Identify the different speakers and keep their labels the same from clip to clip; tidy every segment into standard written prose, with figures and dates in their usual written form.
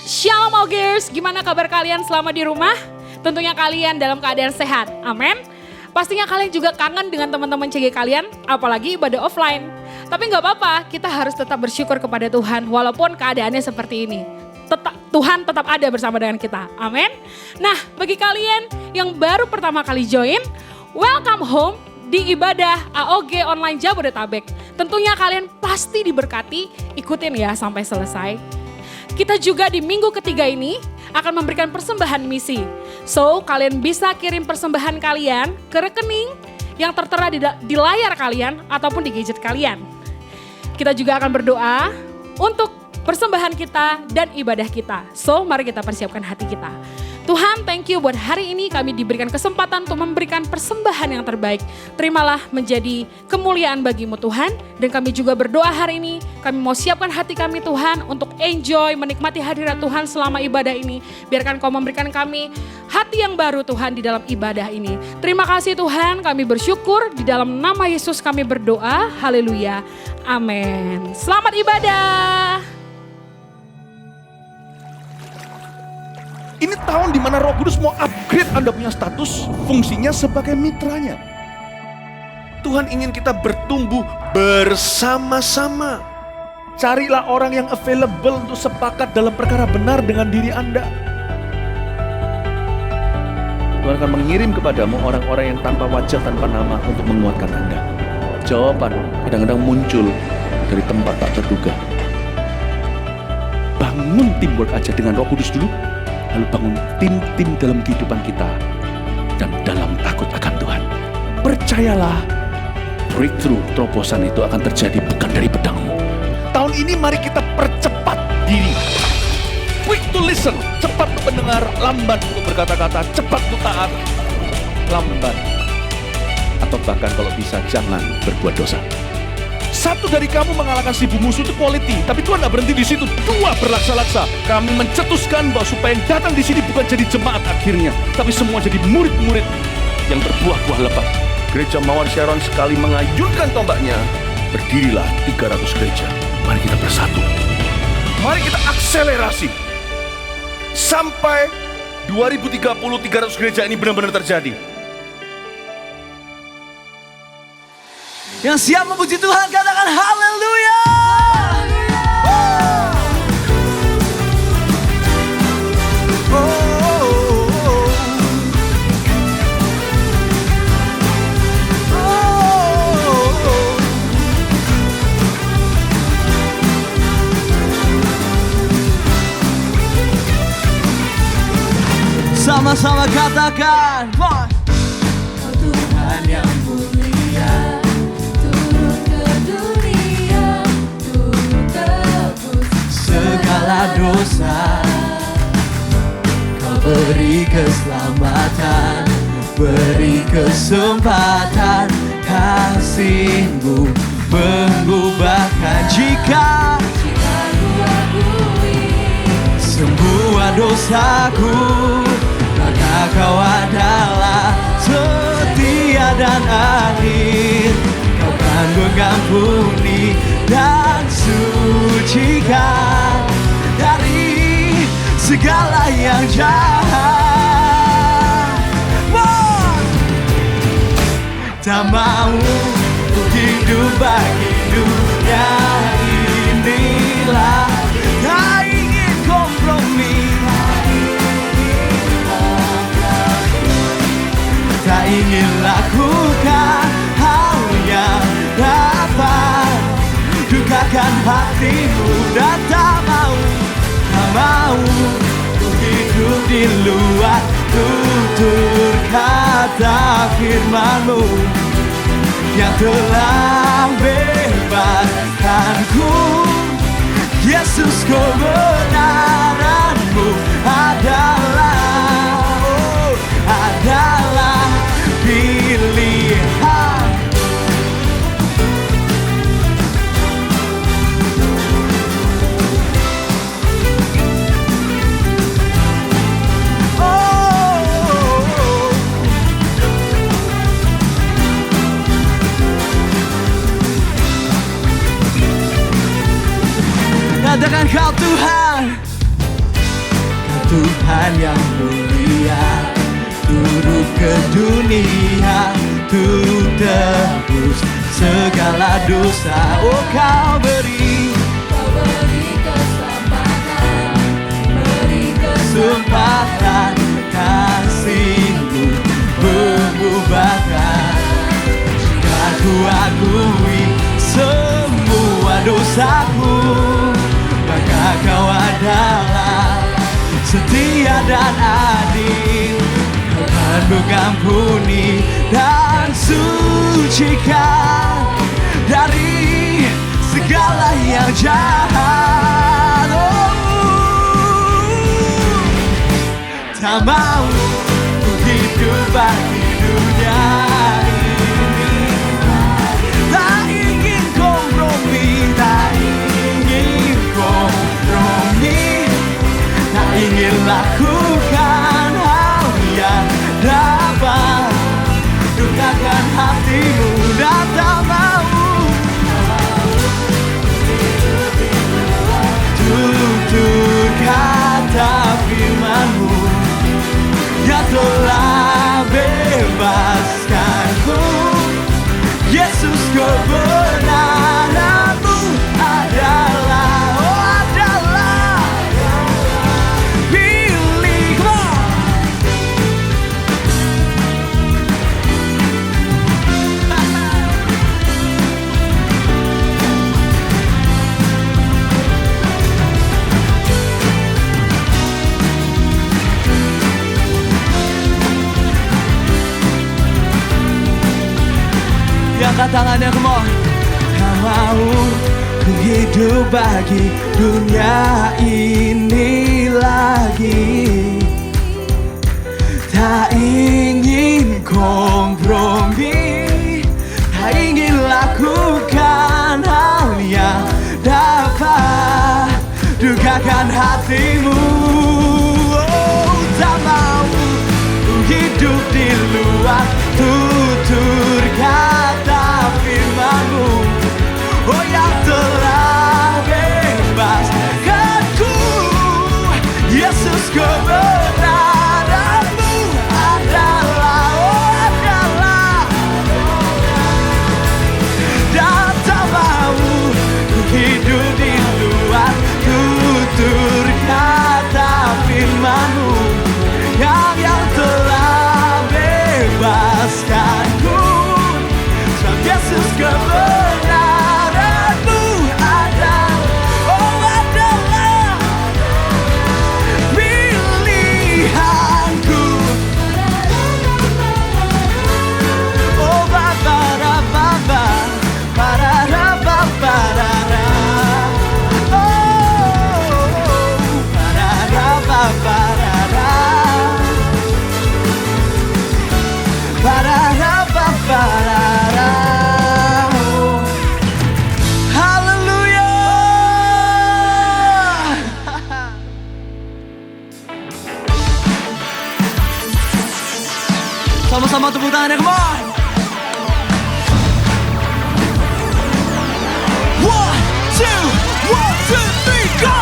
Speaker 1: Shalom Ogers, gimana kabar kalian selama di rumah? Tentunya kalian dalam keadaan sehat, amin. Pastinya kalian juga kangen dengan teman-teman CG kalian, apalagi ibadah offline. Tapi gak apa-apa, kita harus tetap bersyukur kepada Tuhan walaupun keadaannya seperti ini. Tuhan tetap ada bersama dengan kita, amin. Nah, bagi kalian yang baru pertama kali join, welcome home di ibadah AOG Online Jabodetabek. Tentunya kalian pasti diberkati, ikutin ya sampai selesai. Kita juga di minggu ketiga ini akan memberikan persembahan misi. So, kalian bisa kirim persembahan kalian ke rekening yang tertera di layar kalian ataupun di gadget kalian. Kita juga akan berdoa untuk persembahan kita dan ibadah kita. So, mari kita persiapkan hati kita. Tuhan, thank you buat hari ini kami diberikan kesempatan untuk memberikan persembahan yang terbaik. Terimalah menjadi kemuliaan bagimu Tuhan. Dan kami juga berdoa hari ini, kami mau siapkan hati kami Tuhan untuk enjoy, menikmati hadirat Tuhan selama ibadah ini. Biarkan kau memberikan kami hati yang baru Tuhan di dalam ibadah ini. Terima kasih Tuhan, kami bersyukur di dalam nama Yesus kami berdoa. Haleluya, amin. Selamat ibadah.
Speaker 2: Ini tahun di mana Roh Kudus mau upgrade Anda punya status, fungsinya sebagai mitranya. Tuhan ingin kita bertumbuh bersama-sama. Carilah orang yang available untuk sepakat dalam perkara benar dengan diri Anda. Tuhan akan mengirim kepadamu orang-orang yang tanpa wajah, tanpa nama untuk menguatkan Anda. Jawaban kadang-kadang muncul dari tempat tak terduga. Bangun teamwork aja dengan Roh Kudus dulu. Lalu bangun tim-tim dalam kehidupan kita dan dalam takut akan Tuhan. Percayalah, breakthrough, terobosan itu akan terjadi bukan dari pedangmu. Tahun ini mari kita percepat diri. Quick to listen, cepat untuk mendengar, lambat untuk berkata-kata, cepat untuk taat, lambat. Atau bahkan kalau bisa jangan berbuat dosa. Satu dari kamu mengalahkan 1000 musuh itu quality, tapi Tuhan tidak berhenti di situ. 2 berlaksa-laksa. Kami mencetuskan bahwa supaya yang datang di sini bukan jadi jemaat akhirnya, tapi semua jadi murid-murid yang berbuah-buah lebat. Gereja Mawar Sharon sekali mengayunkan tombaknya, berdirilah 300 gereja. Mari kita bersatu. Mari kita akselerasi sampai 2030 300 gereja ini benar-benar terjadi.
Speaker 3: Yang siap memuji Tuhan katakan haleluya. Sama-sama katakan
Speaker 4: Tuhan yang mulia, turun ke dunia, turun tebus
Speaker 3: segala dosa. Kau beri keselamatan, beri kesempatan. Kasih-Mu mengubahkan jika
Speaker 4: ku akui
Speaker 3: semua dosaku. Maka Kau adalah setia dan adil. Kau kan mengampuni dan sucikan dari segala yang jahat. Tak mau untuk hidup bagi dunia inilah. Tak ingin kompromi, tak ingin lakukan hal yang dapat dukakan hatimu. Dan tak mau untuk hidup di luar tutur kata firman-Mu yang telah bebaskanku. Yesus, kebenaran-Mu adalah pilihan. Katakan Kau Tuhan, Tuhan yang mulia turun ke dunia untuk tebus segala dosa. Oh kau beri kesempatan, kasih-Mu mengubahkan. Jika ku akui semua dosaku, maka kau adalah setia dan adil. Kau akan mengampuni dan sucikan dari segala yang jahat. Oh, tak mau ku hidup bagi dunia ini. Tak ingin kompromi, tak ingin kompromi. Tak ingin lakukan hal yang dapat dukakan hatimu. Dan tak mau tutur kata firman-Mu yang telah bebaskanku. Yesus, kebenaran-Mu adalah, oh adalah milik-Mu. Angkat tangannya, come on. Tak mau ku hidup bagi dunia ini lagi. Tak ingin kompromi, tak ingin lakukan hal yang dapat dukakan hatimu. Oh, tak mau ku hidup di luar tutur kata firman-Mu, oh yang telah bebaskanku. Yesus, kebenaran-Mu adalah, oh adalah. Dan tak mau ku hidup di luar tutur kata firman-Mu yang telah bebaskanku. Sebab Yesus, kebenaran-Mu adalah, oh adalah pilihanku. Oh ba-ba-da-ba-ba, ba-da-da-ba-ba-da-da. Oh, ba-da-da-ba-ba-da-da. Ba-da-da-ba-ba-da-da. Haleluya. Sama-sama tepuk tangannya, come on. 1, 2, 3, go.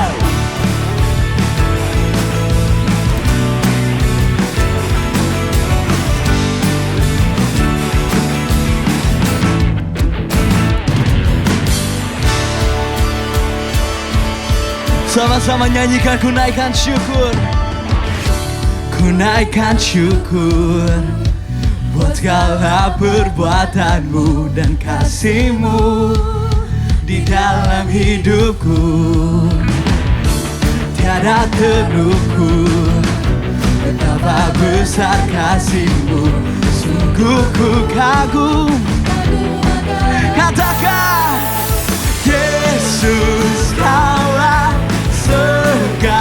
Speaker 3: Sama-sama nyanyikan, ku naikkan syukur. Ku naikkan syukur buat segala perbuatan-Mu dan kasih-Mu di dalam hidupku. Tiada terukur betapa besar kasih-Mu, sungguh ku kagum. Katakan, Yesus, Kaulah segalanya,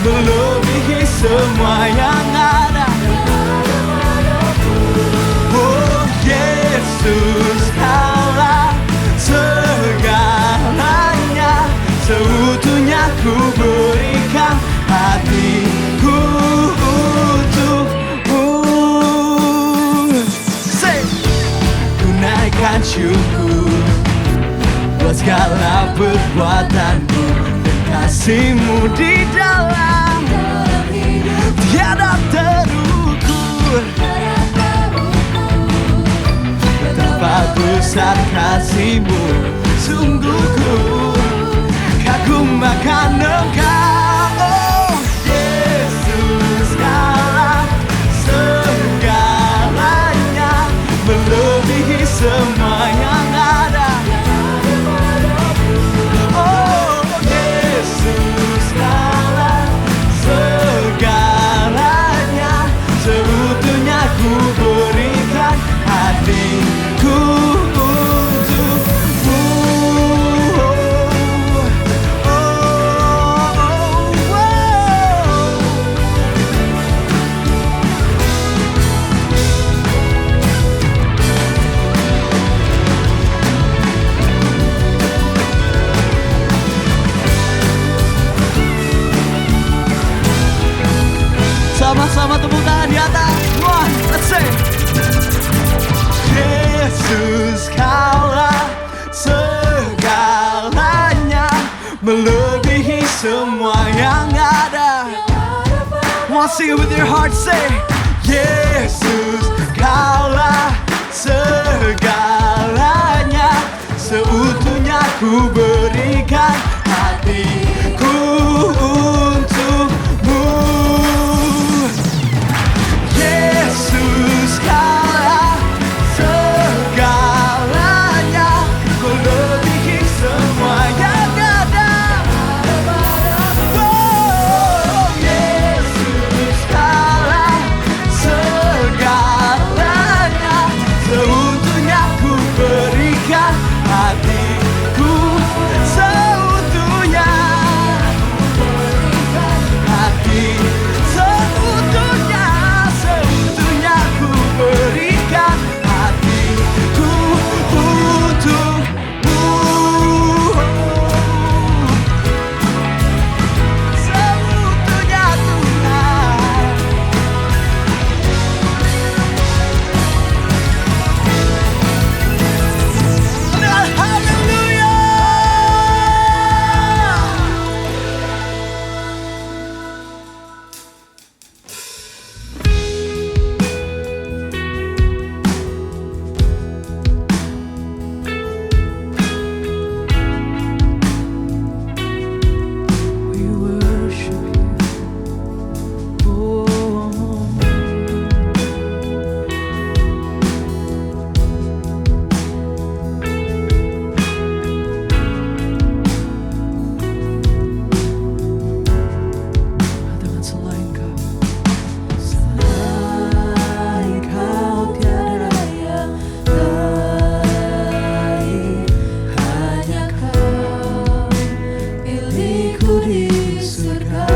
Speaker 3: melebihi semua yang ada. Oh Yesus, Kaulah segalanya, seutuhnya ku berikan hatiku untukmu. Say, ku naikkan syukur buat segala perbuatan kasihmu di dalam tiada terukur. Betapa besar kasihmu, sungguh ku kagum akan Engkau, oh Yesus. Kaulah segalanya, melebihi semua yang ada. Oh Yesus, kaulah segalanya, seutuhnya ku berikan hatiku untukmu. Sama-sama tepuk tangan di atas. One, let's say. Yesus, kaulah segalanya, melebihi semua yang ada. Wanna sing it with your heart, say. Yesus, kaulah segalanya, seutuhnya ku berikan hatiku untukmu. Yesus, kaulah segalanya, melebihi semua yang ada. Oh Yesus, kaulah segalanya, seutuhnya ku berikan hatiku, seutuhnya hati, seutuhnya, seutuhnya ku berikan hatiku untukmu. Seutuhnya Tuhan. Dan haleluya. We worship you, oh. Dengan selain Kau, selain Kau tiada yang lain, hanya Kau milikku di surga.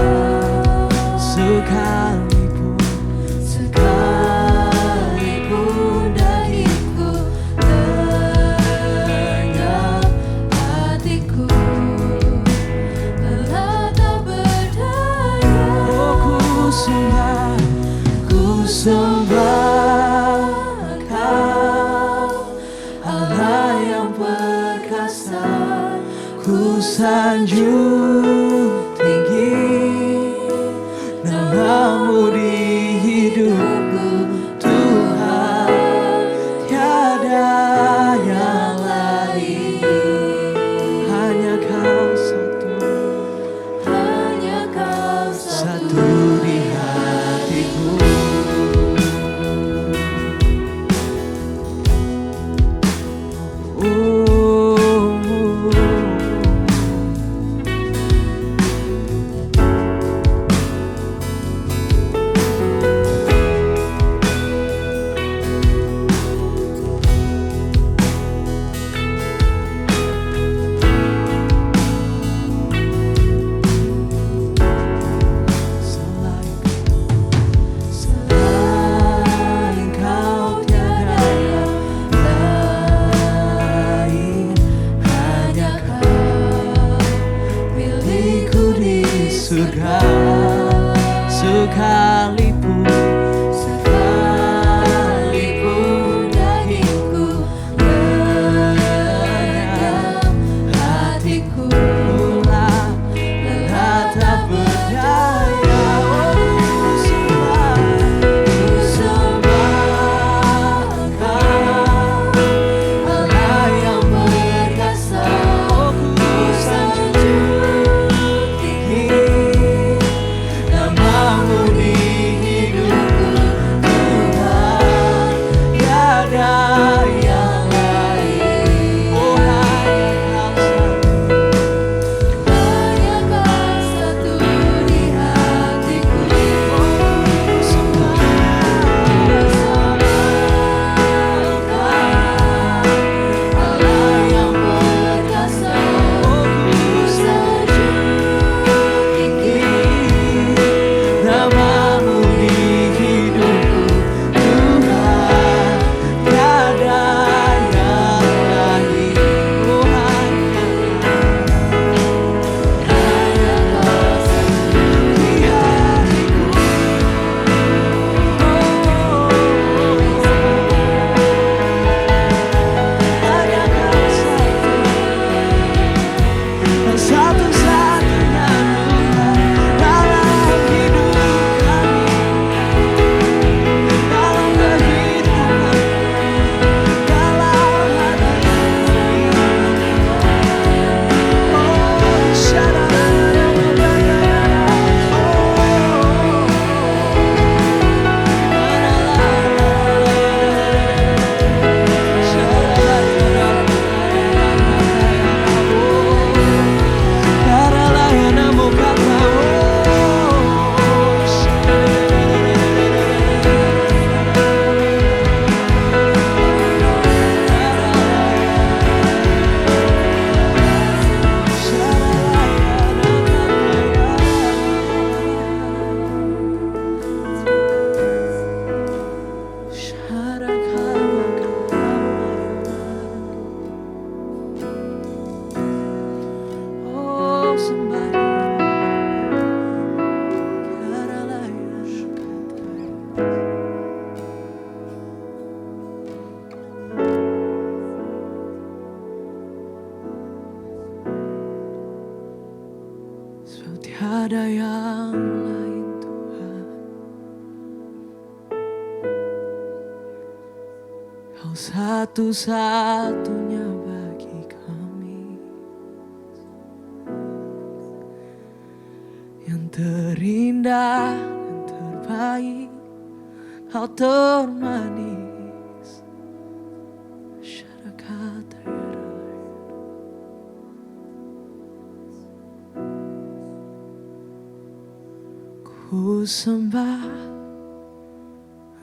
Speaker 3: Sekalipun dahiku lenyap, hatiku telah tak berdaya. Oh ku sembah Kau, Allah yang perkasa. Ku sanjung tinggi namamu di hidupku, Tuhan, tiada yang lain, hanya Kau satu, hanya Kau satu di hatiku. surga sekalipun dagingku lenyap, hatiku lelah Kau tiada yang lain Tuhan. Kau satu-satunya bagi kami, yang terindah dan terbaik, kau termanis. Ku sembah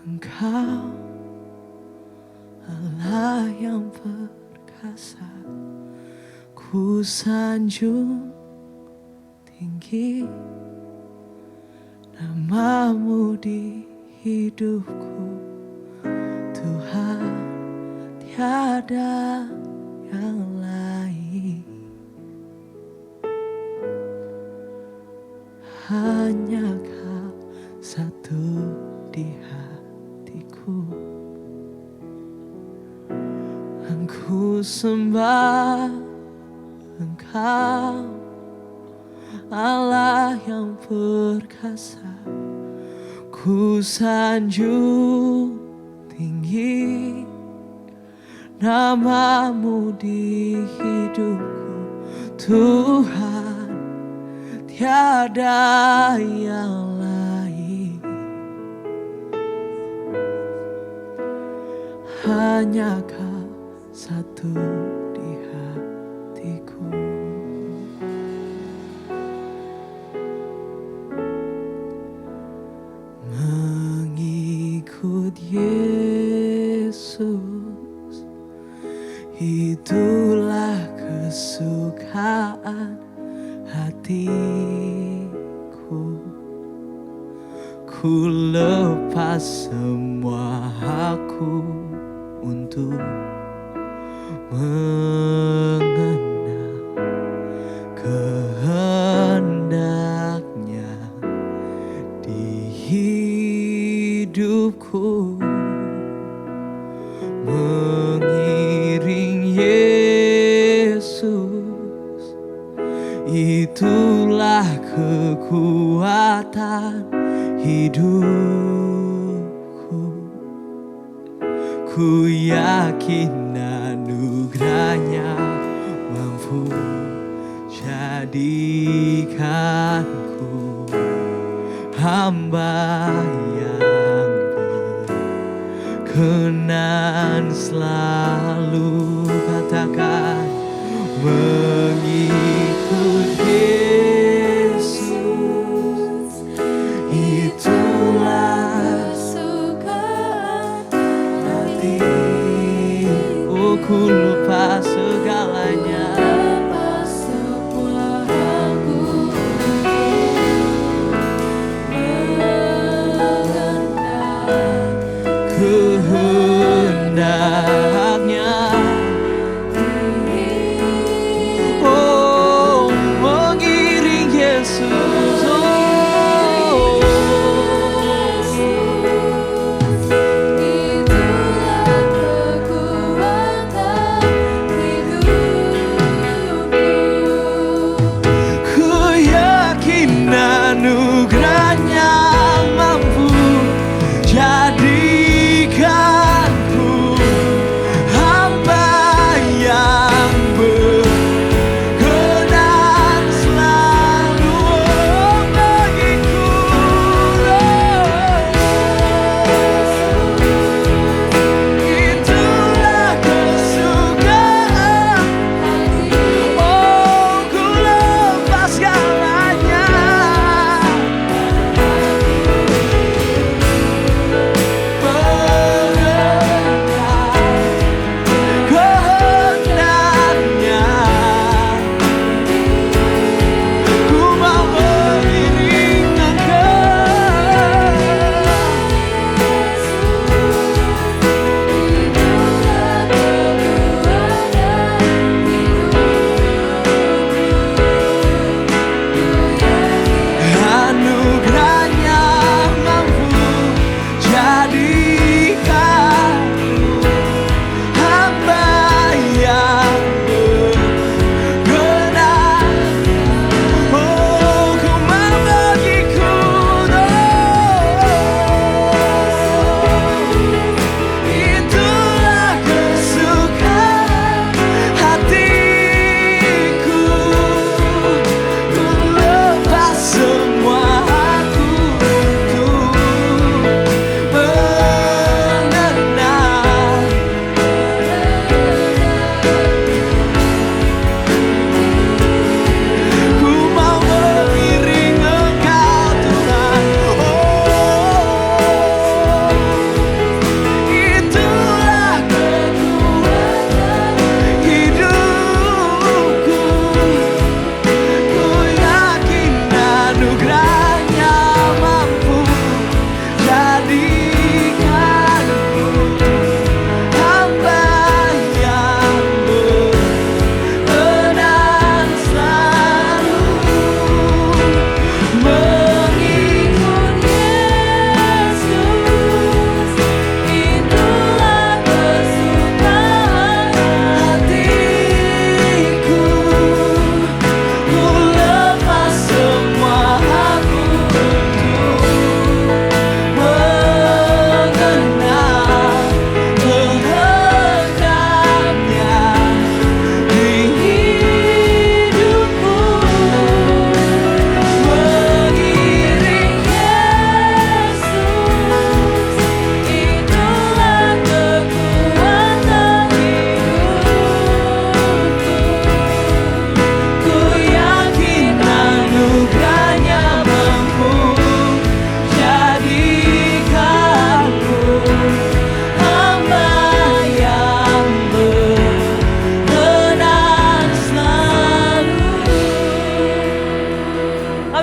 Speaker 3: Engkau, Allah yang perkasa. Ku sanjung tinggi namamu di hidupku, Tuhan, tiada yang lain. Hanya Kau satu di hatiku. Aku sembah Engkau, Allah yang perkasa. Ku sanjung tinggi namamu di hidupku, Tuhan, tiada yang lain. Hanya Kau satu di hatiku. Mengikut Yesus, itulah kesukaan hatiku. Ku lepas semua hakku untuk mengenal kehendaknya di hidupku. Mengiring Yesus, itulah kekuatan hidupku. Ku yakin anugerahnya mampu jadikanku hamba yang berkenan selalu. Katakan mengikut Yesus, itulah hati. Oh, ku lupa segalanya. Kehendaknya,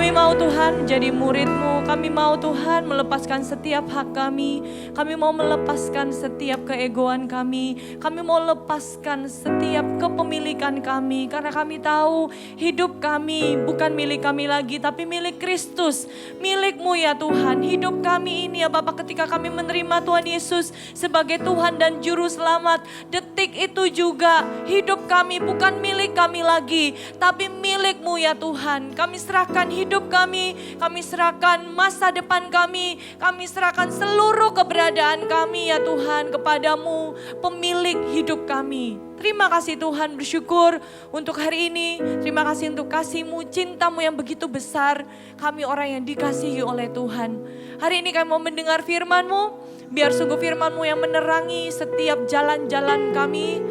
Speaker 5: Kami mau Tuhan jadi murid-Mu. Kami mau Tuhan melepaskan setiap hak kami. Kami mau melepaskan setiap keegoan kami. Kami mau lepaskan setiap kepemilikan kami. Karena kami tahu hidup kami bukan milik kami lagi, tapi milik Kristus. Milik-Mu ya Tuhan. Hidup kami ini ya Bapak, ketika kami menerima Tuhan Yesus sebagai Tuhan dan Juru Selamat, detik itu juga hidup kami bukan milik kami lagi, tapi milik-Mu ya Tuhan. Kami serahkan hidup kami serahkan masa depan kami serahkan seluruh keberadaan kami ya Tuhan kepadamu, pemilik hidup kami. Terima kasih Tuhan, bersyukur untuk hari ini. Terima kasih untuk kasih-Mu, cinta-Mu yang begitu besar. Kami orang yang dikasihi oleh Tuhan. Hari ini kami mau mendengar firman-Mu. Biar sungguh firman-Mu yang menerangi setiap jalan-jalan kami.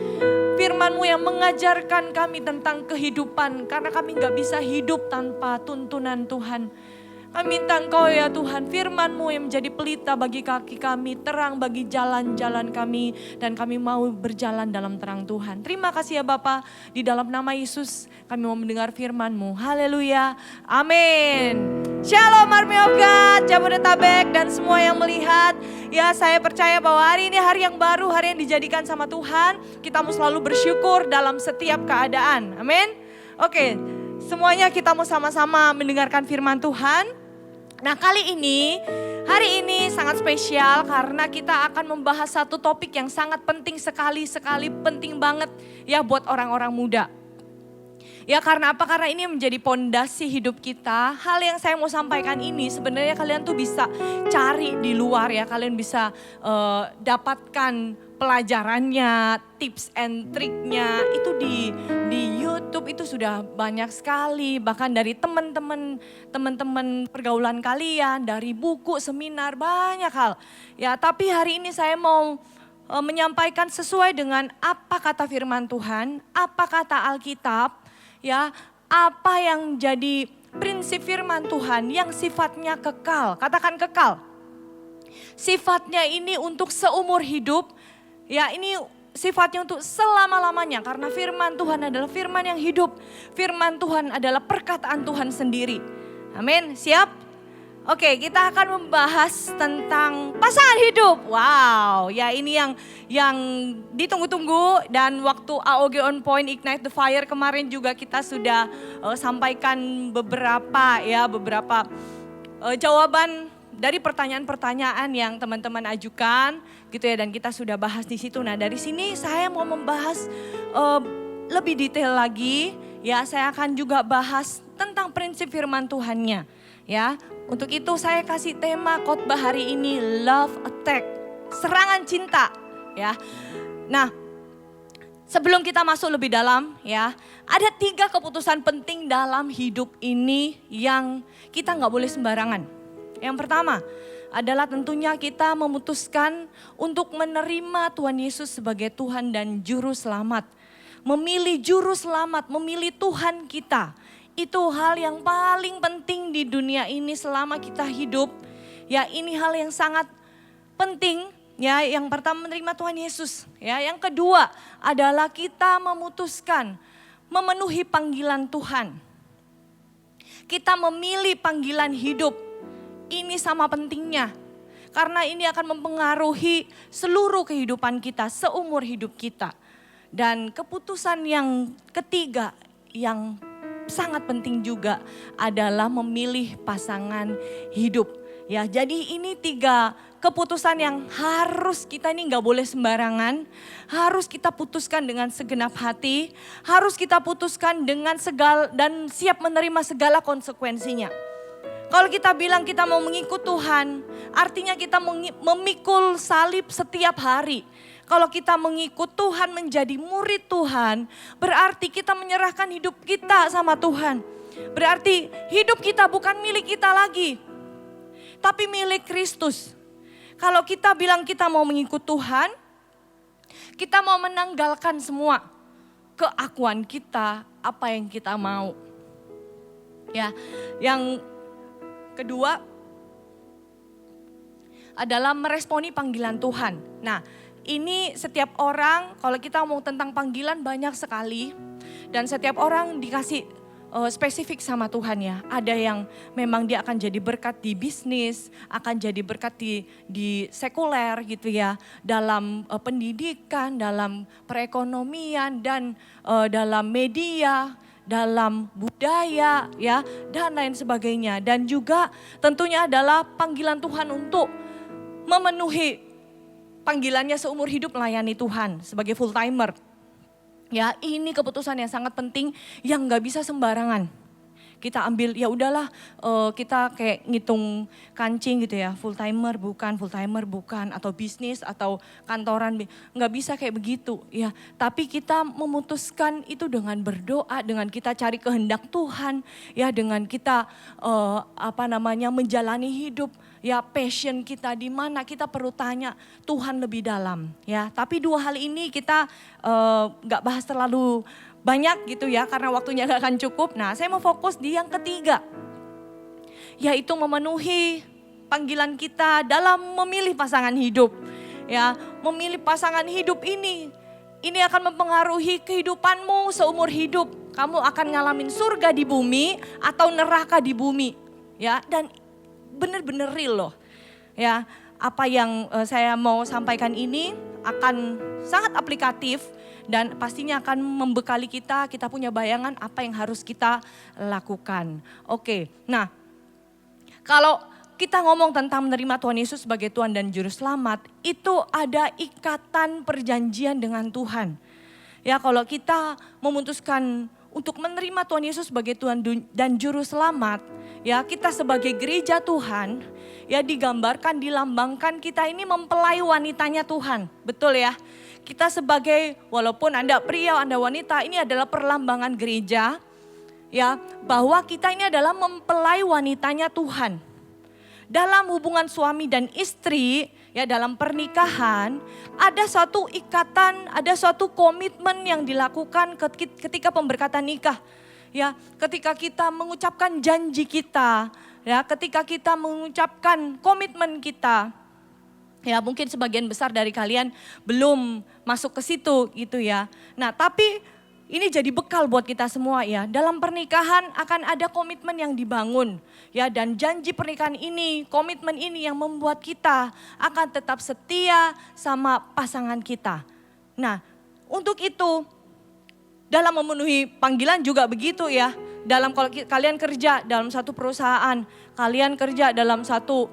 Speaker 5: Firman-Mu yang mengajarkan kami tentang kehidupan. Karena kami gak bisa hidup tanpa tuntunan Tuhan. Kami minta Engkau ya Tuhan, firman-Mu yang menjadi pelita bagi kaki kami, terang bagi jalan-jalan kami, dan kami mau berjalan dalam terang Tuhan. Terima kasih ya Bapa, di dalam nama Yesus kami mau mendengar firman-Mu. Haleluya, amin. Shalom Army of God, Jabodetabek dan semua yang melihat. Ya saya percaya bahwa hari ini hari yang baru, hari yang dijadikan sama Tuhan. Kita mau selalu bersyukur dalam setiap keadaan, amin. Oke, semuanya kita mau sama-sama mendengarkan firman Tuhan. Nah hari ini sangat spesial karena kita akan membahas satu topik yang sangat penting sekali penting banget ya buat orang-orang muda. Ya karena apa? Karena ini menjadi pondasi hidup kita. Hal yang saya mau sampaikan ini sebenarnya kalian tuh bisa cari di luar ya. Kalian bisa dapatkan pelajarannya, tips and triknya itu di YouTube itu sudah banyak sekali. Bahkan dari teman-teman pergaulan kalian, dari buku, seminar, banyak hal. Ya tapi hari ini saya mau menyampaikan sesuai dengan apa kata firman Tuhan, apa kata Alkitab. Ya, apa yang jadi prinsip firman Tuhan yang sifatnya kekal. Katakan kekal. Sifatnya ini untuk seumur hidup. Ya, ini sifatnya untuk selama-lamanya. Karena firman Tuhan adalah firman yang hidup. Firman Tuhan adalah perkataan Tuhan sendiri. Amin, siap? Oke, kita akan membahas tentang pasangan hidup. Wow, ya ini yang ditunggu-tunggu dan waktu AOG On Point Ignite the Fire kemarin juga kita sudah sampaikan beberapa jawaban dari pertanyaan-pertanyaan yang teman-teman ajukan gitu ya, dan kita sudah bahas di situ. Nah, dari sini saya mau membahas lebih detail lagi ya, saya akan juga bahas tentang prinsip firman Tuhannya ya. Untuk itu saya kasih tema khotbah hari ini Love Attack, serangan cinta ya. Nah, sebelum kita masuk lebih dalam ya, ada 3 keputusan penting dalam hidup ini yang kita nggak boleh sembarangan. Yang pertama adalah tentunya kita memutuskan untuk menerima Tuhan Yesus sebagai Tuhan dan Juru Selamat. Memilih Juru Selamat, memilih Tuhan kita. Itu hal yang paling penting di dunia ini selama kita hidup. Ya ini hal yang sangat penting ya. Yang pertama menerima Tuhan Yesus. Ya, yang kedua adalah kita memutuskan memenuhi panggilan Tuhan. Kita memilih panggilan hidup. Ini sama pentingnya. Karena ini akan mempengaruhi seluruh kehidupan kita, seumur hidup kita. Dan keputusan yang ketiga yang sangat penting juga adalah memilih pasangan hidup. Ya, jadi ini 3 keputusan yang harus kita ini nggak boleh sembarangan. Harus kita putuskan dengan segenap hati. Harus kita putuskan dengan dan siap menerima segala konsekuensinya. Kalau kita bilang kita mau mengikut Tuhan, artinya kita memikul salib setiap hari. Kalau kita mengikut Tuhan, menjadi murid Tuhan, berarti kita menyerahkan hidup kita sama Tuhan. Berarti hidup kita bukan milik kita lagi, tapi milik Kristus. Kalau kita bilang kita mau mengikut Tuhan, kita mau menanggalkan semua keakuan kita, apa yang kita mau. Ya, yang kedua adalah meresponi panggilan Tuhan. Nah, ini setiap orang, kalau kita ngomong tentang panggilan banyak sekali. Dan setiap orang dikasih spesifik sama Tuhan ya. Ada yang memang dia akan jadi berkat di bisnis, akan jadi berkat di sekuler gitu ya. Dalam pendidikan, dalam perekonomian dan dalam media, dalam budaya ya dan lain sebagainya. Dan juga tentunya adalah panggilan Tuhan untuk memenuhi panggilannya seumur hidup melayani Tuhan sebagai full timer. Ya, ini keputusan yang sangat penting yang nggak bisa sembarangan. Kita ambil, ya udahlah kita kayak ngitung kancing gitu ya, full timer bukan, atau bisnis atau kantoran, nggak bisa kayak begitu ya. Tapi kita memutuskan itu dengan berdoa, dengan kita cari kehendak Tuhan, ya dengan kita menjalani hidup. Ya passion kita di mana, kita perlu tanya Tuhan lebih dalam ya. Tapi dua hal ini kita gak bahas terlalu banyak gitu ya karena waktunya gak akan cukup. Nah saya mau fokus di yang ketiga, yaitu memenuhi panggilan kita dalam memilih pasangan hidup. Ya, memilih pasangan hidup ini akan mempengaruhi kehidupanmu seumur hidup. Kamu akan ngalamin surga di bumi atau neraka di bumi. Ya, dan benar-benar real loh. Ya, apa yang saya mau sampaikan ini akan sangat aplikatif dan pastinya akan membekali kita punya bayangan apa yang harus kita lakukan. Oke, nah kalau kita ngomong tentang menerima Tuhan Yesus sebagai Tuhan dan Juru Selamat, itu ada ikatan perjanjian dengan Tuhan. Ya, kalau kita memutuskan untuk menerima Tuhan Yesus sebagai Tuhan dan Juru Selamat, ya kita sebagai gereja Tuhan, ya digambarkan, dilambangkan kita ini mempelai wanitanya Tuhan. Betul ya? Kita sebagai, walaupun Anda pria, Anda wanita, ini adalah perlambangan gereja, ya bahwa kita ini adalah mempelai wanitanya Tuhan. Dalam hubungan suami dan istri, ya dalam pernikahan, ada suatu ikatan, ada suatu komitmen yang dilakukan ketika pemberkatan nikah. Ya, ketika kita mengucapkan janji kita, ya ketika kita mengucapkan komitmen kita. Ya, mungkin sebagian besar dari kalian belum masuk ke situ gitu ya. Nah, tapi ini jadi bekal buat kita semua ya. Dalam pernikahan akan ada komitmen yang dibangun. Ya, dan janji pernikahan ini, komitmen ini yang membuat kita akan tetap setia sama pasangan kita. Nah, untuk itu dalam memenuhi panggilan juga begitu ya. Dalam kalau kalian kerja dalam satu perusahaan, kalian kerja dalam satu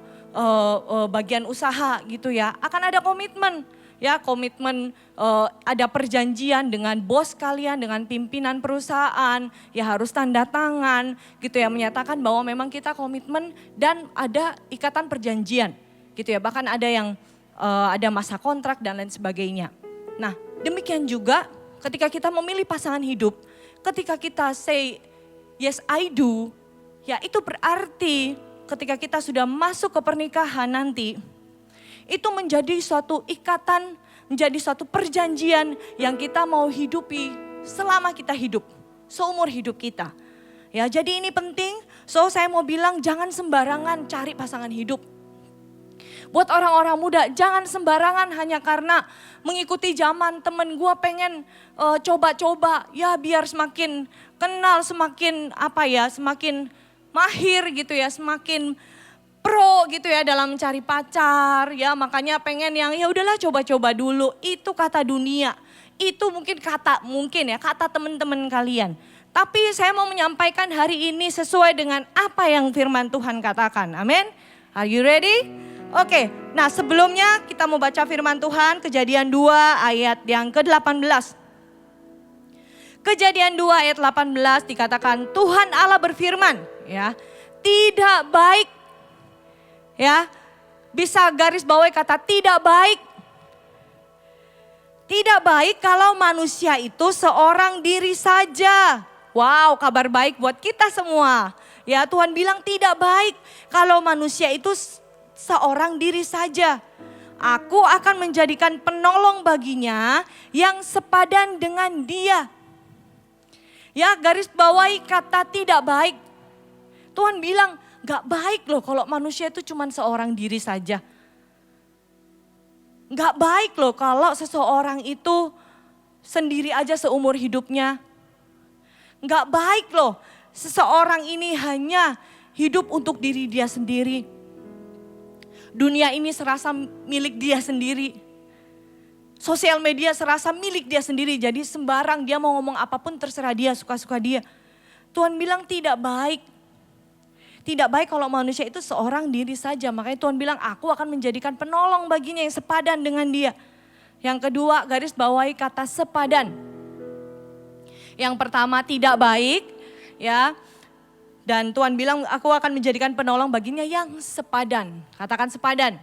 Speaker 5: bagian usaha gitu ya, akan ada komitmen. Ya, komitmen ada perjanjian dengan bos kalian, dengan pimpinan perusahaan, ya harus tanda tangan gitu ya, menyatakan bahwa memang kita komitmen dan ada ikatan perjanjian gitu ya. Bahkan ada yang ada masa kontrak dan lain sebagainya. Nah, demikian juga ketika kita memilih pasangan hidup, ketika kita say yes I do, ya itu berarti ketika kita sudah masuk ke pernikahan nanti, itu menjadi suatu ikatan, menjadi suatu perjanjian yang kita mau hidupi selama kita hidup, seumur hidup kita. Ya, jadi ini penting, so saya mau bilang jangan sembarangan cari pasangan hidup. Buat orang-orang muda, jangan sembarangan hanya karena mengikuti zaman, temen gue pengen coba-coba, ya biar semakin kenal, semakin semakin mahir gitu ya, semakin pro gitu ya dalam mencari pacar ya, makanya pengen yang ya udahlah coba-coba dulu. Itu kata dunia, itu mungkin kata teman-teman kalian. Tapi saya mau menyampaikan hari ini sesuai dengan apa yang firman Tuhan katakan. Amin. Are you ready? Oke, nah sebelumnya kita mau baca firman Tuhan Kejadian 2 ayat yang ke-18. Kejadian 2 ayat 18 dikatakan Tuhan Allah berfirman ya, tidak baik. Ya, bisa garis bawahi kata tidak baik. Tidak baik kalau manusia itu seorang diri saja. Wow, kabar baik buat kita semua. Ya, Tuhan bilang tidak baik kalau manusia itu seorang diri saja. Aku akan menjadikan penolong baginya yang sepadan dengan dia. Ya, garis bawahi kata tidak baik. Tuhan bilang, gak baik loh kalau manusia itu cuma seorang diri saja. Gak baik loh kalau seseorang itu sendiri aja seumur hidupnya. Gak baik loh seseorang ini hanya hidup untuk diri dia sendiri. Dunia ini serasa milik dia sendiri. Sosial media serasa milik dia sendiri. Jadi sembarang dia mau ngomong apapun terserah dia, suka-suka dia. Tuhan bilang tidak baik. Tidak baik kalau manusia itu seorang diri saja. Makanya Tuhan bilang aku akan menjadikan penolong baginya yang sepadan dengan dia. Yang kedua, garis bawahi kata sepadan. Yang pertama tidak baik, ya. Dan Tuhan bilang aku akan menjadikan penolong baginya yang sepadan. Katakan sepadan.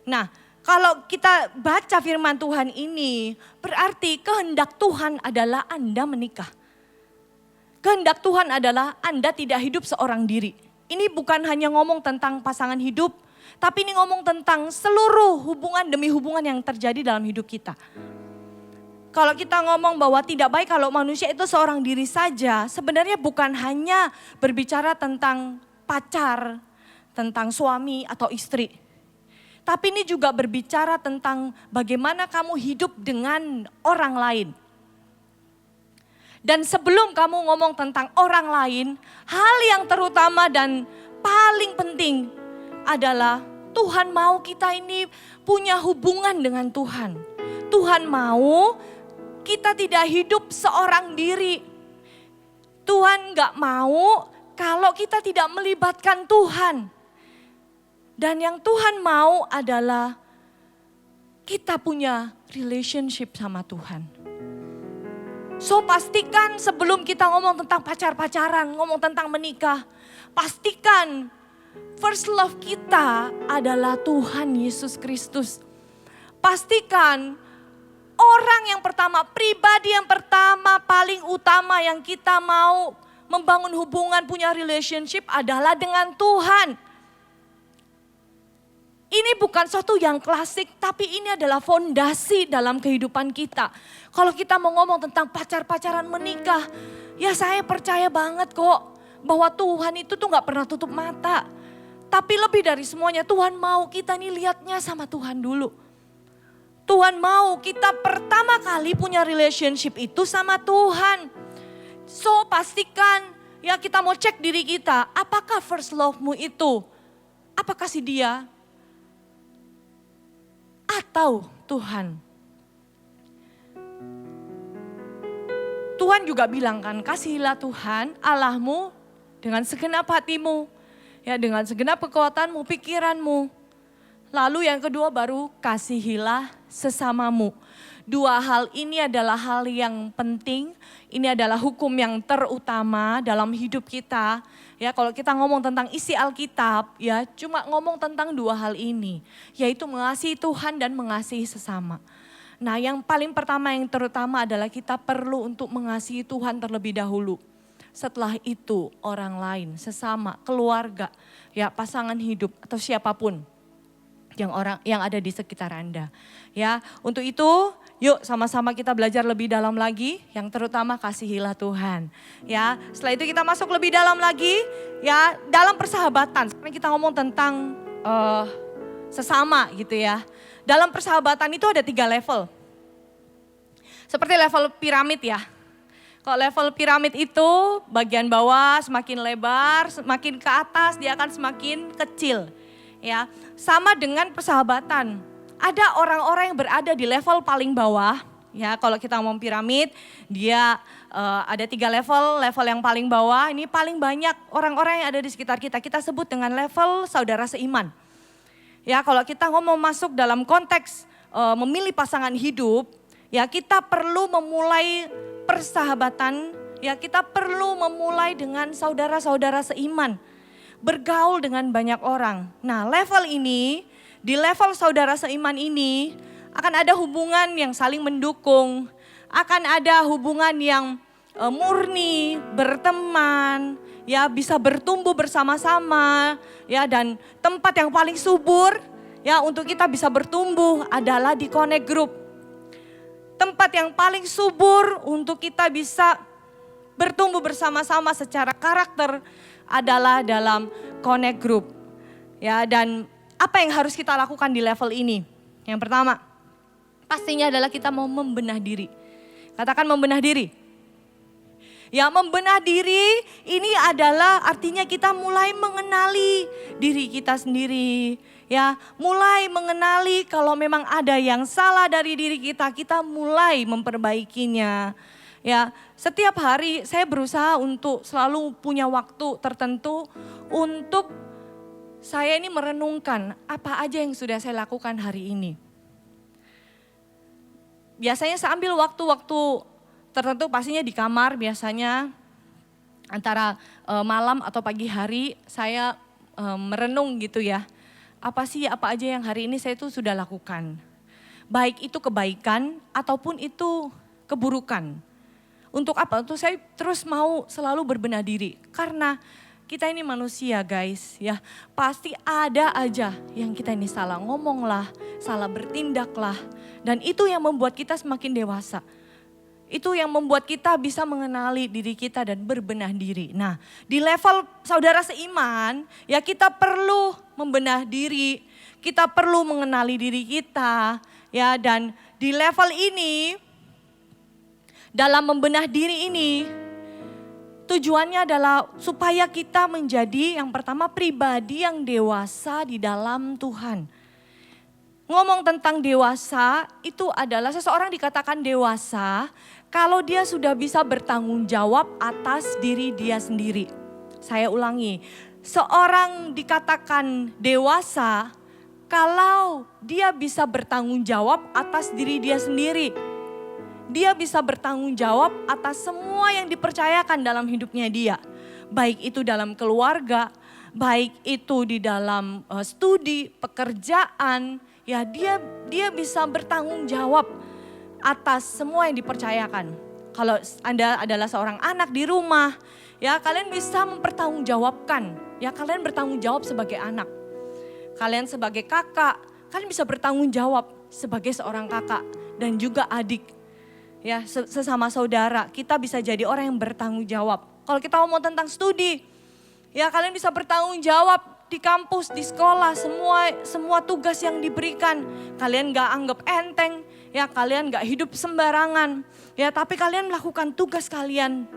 Speaker 5: Nah, kalau kita baca firman Tuhan ini, berarti kehendak Tuhan adalah Anda menikah. Kehendak Tuhan adalah Anda tidak hidup seorang diri. Ini bukan hanya ngomong tentang pasangan hidup, tapi ini ngomong tentang seluruh hubungan demi hubungan yang terjadi dalam hidup kita. Kalau kita ngomong bahwa tidak baik kalau manusia itu seorang diri saja, sebenarnya bukan hanya berbicara tentang pacar, tentang suami atau istri. Tapi ini juga berbicara tentang bagaimana kamu hidup dengan orang lain. Dan sebelum kamu ngomong tentang orang lain, hal yang terutama dan paling penting adalah Tuhan mau kita ini punya hubungan dengan Tuhan. Tuhan mau kita tidak hidup seorang diri. Tuhan gak mau kalau kita tidak melibatkan Tuhan. Dan yang Tuhan mau adalah kita punya relationship sama Tuhan. So pastikan sebelum kita ngomong tentang pacar-pacaran, ngomong tentang menikah, pastikan first love kita adalah Tuhan Yesus Kristus. Pastikan orang yang pertama, pribadi yang pertama, paling utama yang kita mau membangun hubungan, punya relationship adalah dengan Tuhan. Ini bukan suatu yang klasik, tapi ini adalah fondasi dalam kehidupan kita. Kalau kita mau ngomong tentang pacar-pacaran menikah, ya saya percaya banget kok bahwa Tuhan itu tuh gak pernah tutup mata. Tapi lebih dari semuanya Tuhan mau kita nih lihatnya sama Tuhan dulu. Tuhan mau kita pertama kali punya relationship itu sama Tuhan. So pastikan ya kita mau cek diri kita, apakah first love-mu itu, apakah si dia atau Tuhan. Tuhan juga bilang kan, kasihilah Tuhan Allahmu dengan segenap hatimu, ya dengan segenap kekuatanmu, pikiranmu. Lalu yang kedua baru kasihilah sesamamu. Dua hal ini adalah hal yang penting, ini adalah hukum yang terutama dalam hidup kita. Ya, kalau kita ngomong tentang isi Alkitab, ya cuma ngomong tentang dua hal ini, yaitu mengasihi Tuhan dan mengasihi sesama. Nah, yang paling pertama yang terutama adalah kita perlu untuk mengasihi Tuhan terlebih dahulu. Setelah itu orang lain, sesama, keluarga, ya pasangan hidup atau siapapun yang ada di sekitar Anda. Ya, untuk itu yuk sama-sama kita belajar lebih dalam lagi, yang terutama kasihilah Tuhan. Ya, setelah itu kita masuk lebih dalam lagi, ya dalam persahabatan. Sekarang kita ngomong tentang sesama gitu ya. Dalam persahabatan itu ada 3 level. Seperti level piramid ya. Kalau level piramid itu bagian bawah semakin lebar, semakin ke atas dia akan semakin kecil. Ya, sama dengan persahabatan. Ada orang-orang yang berada di level paling bawah, ya kalau kita ngomong piramid, dia ada 3 level, level yang paling bawah ini paling banyak orang-orang yang ada di sekitar kita, kita sebut dengan level saudara seiman. Ya kalau kita ngomong masuk dalam konteks memilih pasangan hidup, ya kita perlu memulai persahabatan, ya kita perlu memulai dengan saudara-saudara seiman. Bergaul dengan banyak orang. Nah level ini, di level saudara seiman ini akan ada hubungan yang saling mendukung. Akan ada hubungan yang murni, berteman, ya bisa bertumbuh bersama-sama. Ya dan tempat yang paling subur ya untuk kita bisa bertumbuh adalah di Connect Group. Tempat yang paling subur untuk kita bisa bertumbuh bersama-sama secara karakter adalah dalam Connect Group. Ya, dan apa yang harus kita lakukan di level ini? Yang pertama, pastinya adalah kita mau membenah diri. Katakan membenah diri. Ya, membenah diri ini adalah artinya kita mulai mengenali diri kita sendiri. Ya, mulai mengenali kalau memang ada yang salah dari diri kita, kita mulai memperbaikinya. Ya, setiap hari saya berusaha untuk selalu punya waktu tertentu untuk saya ini merenungkan apa aja yang sudah saya lakukan hari ini. Biasanya saya ambil waktu-waktu tertentu pastinya di kamar, biasanya antara malam atau pagi hari saya merenung gitu ya. Apa aja yang hari ini saya itu sudah lakukan. Baik itu kebaikan ataupun itu keburukan. Untuk apa? Untuk saya terus mau selalu berbenah diri. Karena kita ini manusia guys ya. Pasti ada aja yang kita ini salah ngomong lah, salah bertindak lah. Dan itu yang membuat kita semakin dewasa. Itu yang membuat kita bisa mengenali diri kita dan berbenah diri. Nah, di level saudara seiman, ya kita perlu membenah diri, kita perlu mengenali diri kita, ya. Dan di level ini, dalam membenah diri ini, tujuannya adalah supaya kita menjadi yang pertama pribadi yang dewasa di dalam Tuhan. Ngomong tentang dewasa, itu adalah seseorang dikatakan dewasa kalau dia sudah bisa bertanggung jawab atas diri dia sendiri. Saya ulangi, seorang dikatakan dewasa kalau dia bisa bertanggung jawab atas diri dia sendiri. Dia bisa bertanggung jawab atas semua yang dipercayakan dalam hidupnya dia. Baik itu dalam keluarga, baik itu di dalam studi, pekerjaan, ya dia bisa bertanggung jawab atas semua yang dipercayakan. Kalau Anda adalah seorang anak di rumah, ya kalian bisa mempertanggungjawabkan. Ya kalian bertanggung jawab sebagai anak. Kalian sebagai kakak, kalian bisa bertanggung jawab sebagai seorang kakak dan juga adik. Ya sesama saudara, kita bisa jadi orang yang bertanggung jawab. Kalau kita ngomong tentang studi, ya kalian bisa bertanggung jawab di kampus, di sekolah, semua tugas yang diberikan. Kalian gak anggap enteng, ya kalian gak hidup sembarangan. Ya tapi kalian melakukan tugas kalian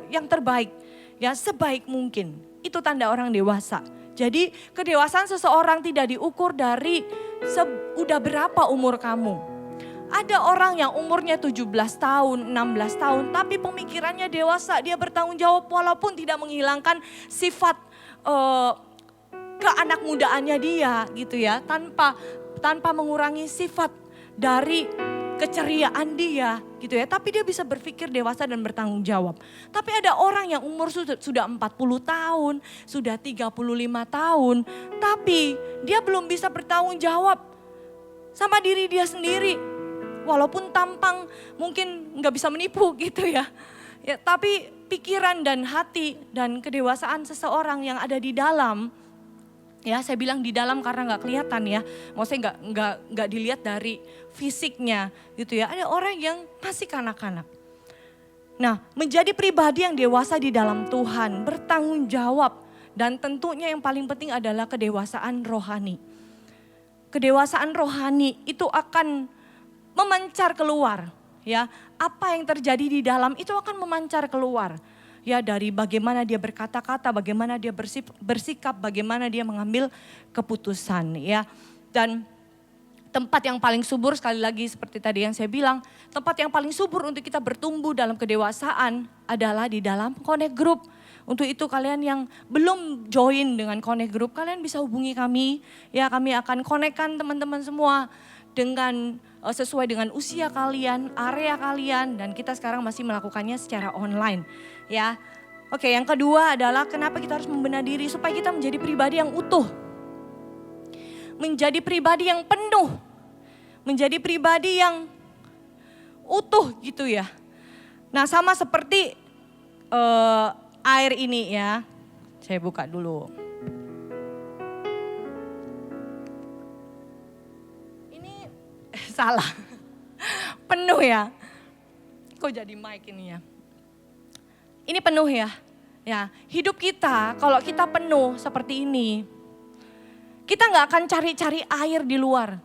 Speaker 5: yang terbaik, ya sebaik mungkin. Itu tanda orang dewasa. Jadi kedewasaan seseorang tidak diukur dari udah berapa umur kamu. Ada orang yang umurnya 17 tahun, 16 tahun, tapi pemikirannya dewasa, dia bertanggung jawab walaupun tidak menghilangkan sifat keanak mudaannya dia gitu ya, tanpa mengurangi sifat dari keceriaan dia gitu ya, tapi dia bisa berpikir dewasa dan bertanggung jawab. Tapi ada orang yang umur sudah 40 tahun, sudah 35 tahun, tapi dia belum bisa bertanggung jawab sama diri dia sendiri. Walaupun tampang mungkin nggak bisa menipu gitu ya. Ya, tapi pikiran dan hati dan kedewasaan seseorang yang ada di dalam, ya saya bilang di dalam karena nggak kelihatan ya, maksudnya nggak dilihat dari fisiknya gitu ya. Ada orang yang masih kanak-kanak. Nah, menjadi pribadi yang dewasa di dalam Tuhan, bertanggung jawab dan tentunya yang paling penting adalah kedewasaan rohani. Kedewasaan rohani itu akan memancar keluar, ya. Apa yang terjadi di dalam itu akan memancar keluar. Ya, dari bagaimana dia berkata-kata, bagaimana dia bersikap, bagaimana dia mengambil keputusan, ya. Dan tempat yang paling subur, sekali lagi seperti tadi yang saya bilang, tempat yang paling subur untuk kita bertumbuh dalam kedewasaan adalah di dalam Connect Group. Untuk itu kalian yang belum join dengan Connect Group, kalian bisa hubungi kami. Ya, kami akan connect-kan teman-teman semua dengan sesuai dengan usia kalian, area kalian, dan kita sekarang masih melakukannya secara online, ya. Oke, yang kedua adalah kenapa kita harus membenah diri supaya kita menjadi pribadi yang utuh, menjadi pribadi yang penuh, menjadi pribadi yang utuh gitu ya. Nah, sama seperti air ini ya, saya buka dulu. Salah, penuh ya. Kok jadi mic ini ya? Ini penuh ya. Ya, hidup kita kalau kita penuh seperti ini, kita nggak akan cari-cari air di luar.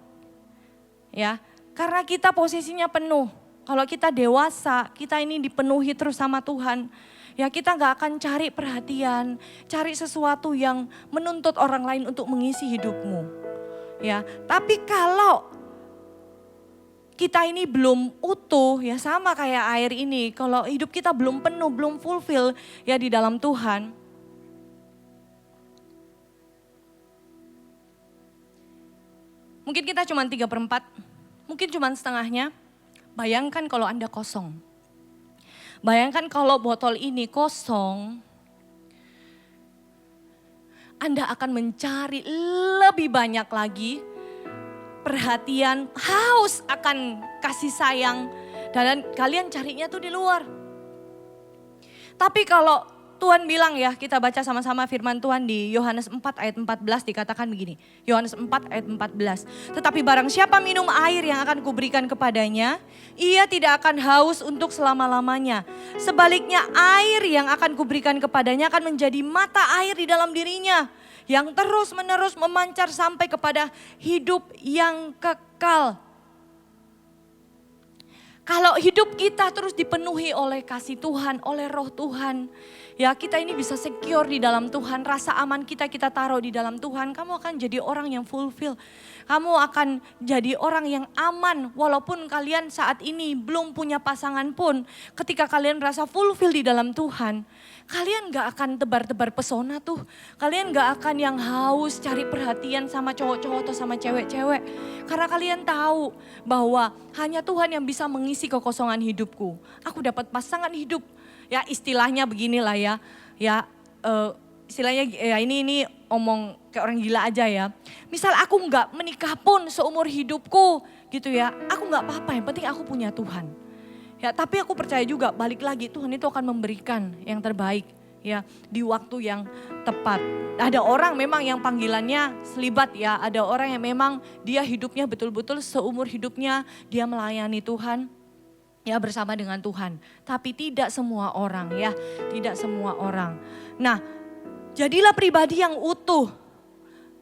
Speaker 5: Ya, karena kita posisinya penuh. kalau kita dewasa, kita ini dipenuhi terus sama Tuhan. Ya kita gak akan cari perhatian, cari sesuatu yang menuntut orang lain untuk mengisi hidupmu. Ya, tapi kalau kita ini belum utuh, ya sama kayak air ini. Kalau hidup kita belum penuh, belum fulfill ya di dalam Tuhan. Mungkin kita cuma 3/4, mungkin cuma setengahnya. Bayangkan kalau Anda kosong. Bayangkan kalau botol ini kosong, Anda akan mencari lebih banyak lagi perhatian, haus akan kasih sayang, dan kalian carinya tuh di luar. Tapi kalau Tuhan bilang ya, kita baca sama-sama firman Tuhan di Yohanes 4 ayat 14 dikatakan begini. Yohanes 4 ayat 14. Tetapi barang siapa minum air yang akan kuberikan kepadanya, ia tidak akan haus untuk selama-lamanya. Sebaliknya air yang akan kuberikan kepadanya akan menjadi mata air di dalam dirinya, yang terus-menerus memancar sampai kepada hidup yang kekal. Kalau hidup kita terus dipenuhi oleh kasih Tuhan, oleh roh Tuhan, ya kita ini bisa secure di dalam Tuhan, rasa aman kita taruh di dalam Tuhan, kamu akan jadi orang yang fulfill. Kamu akan jadi orang yang aman, walaupun kalian saat ini belum punya pasangan pun, ketika kalian merasa fulfill di dalam Tuhan, kalian gak akan tebar-tebar pesona tuh. Kalian gak akan yang haus cari perhatian sama cowok-cowok atau sama cewek-cewek. Karena kalian tahu bahwa hanya Tuhan yang bisa mengisi kekosongan hidupku. Aku dapat pasangan hidup. Ya istilahnya beginilah ya. Istilahnya ya ini omong kayak orang gila aja ya. Misal aku gak menikah pun seumur hidupku gitu ya. Aku gak apa-apa, yang penting aku punya Tuhan. Ya, tapi aku percaya juga balik lagi Tuhan itu akan memberikan yang terbaik ya di waktu yang tepat. Ada orang memang yang panggilannya selibat ya, ada orang yang memang dia hidupnya betul-betul seumur hidupnya dia melayani Tuhan ya bersama dengan Tuhan. Tapi tidak semua orang ya, tidak semua orang. Nah, jadilah pribadi yang utuh.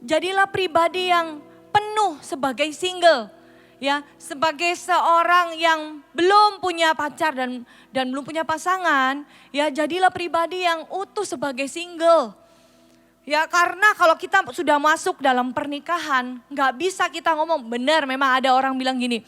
Speaker 5: Jadilah pribadi yang penuh sebagai single. Ya, sebagai seorang yang belum punya pacar dan belum punya pasangan, ya jadilah pribadi yang utuh sebagai single. Ya karena kalau kita sudah masuk dalam pernikahan, nggak bisa kita ngomong benar. Memang ada orang bilang gini,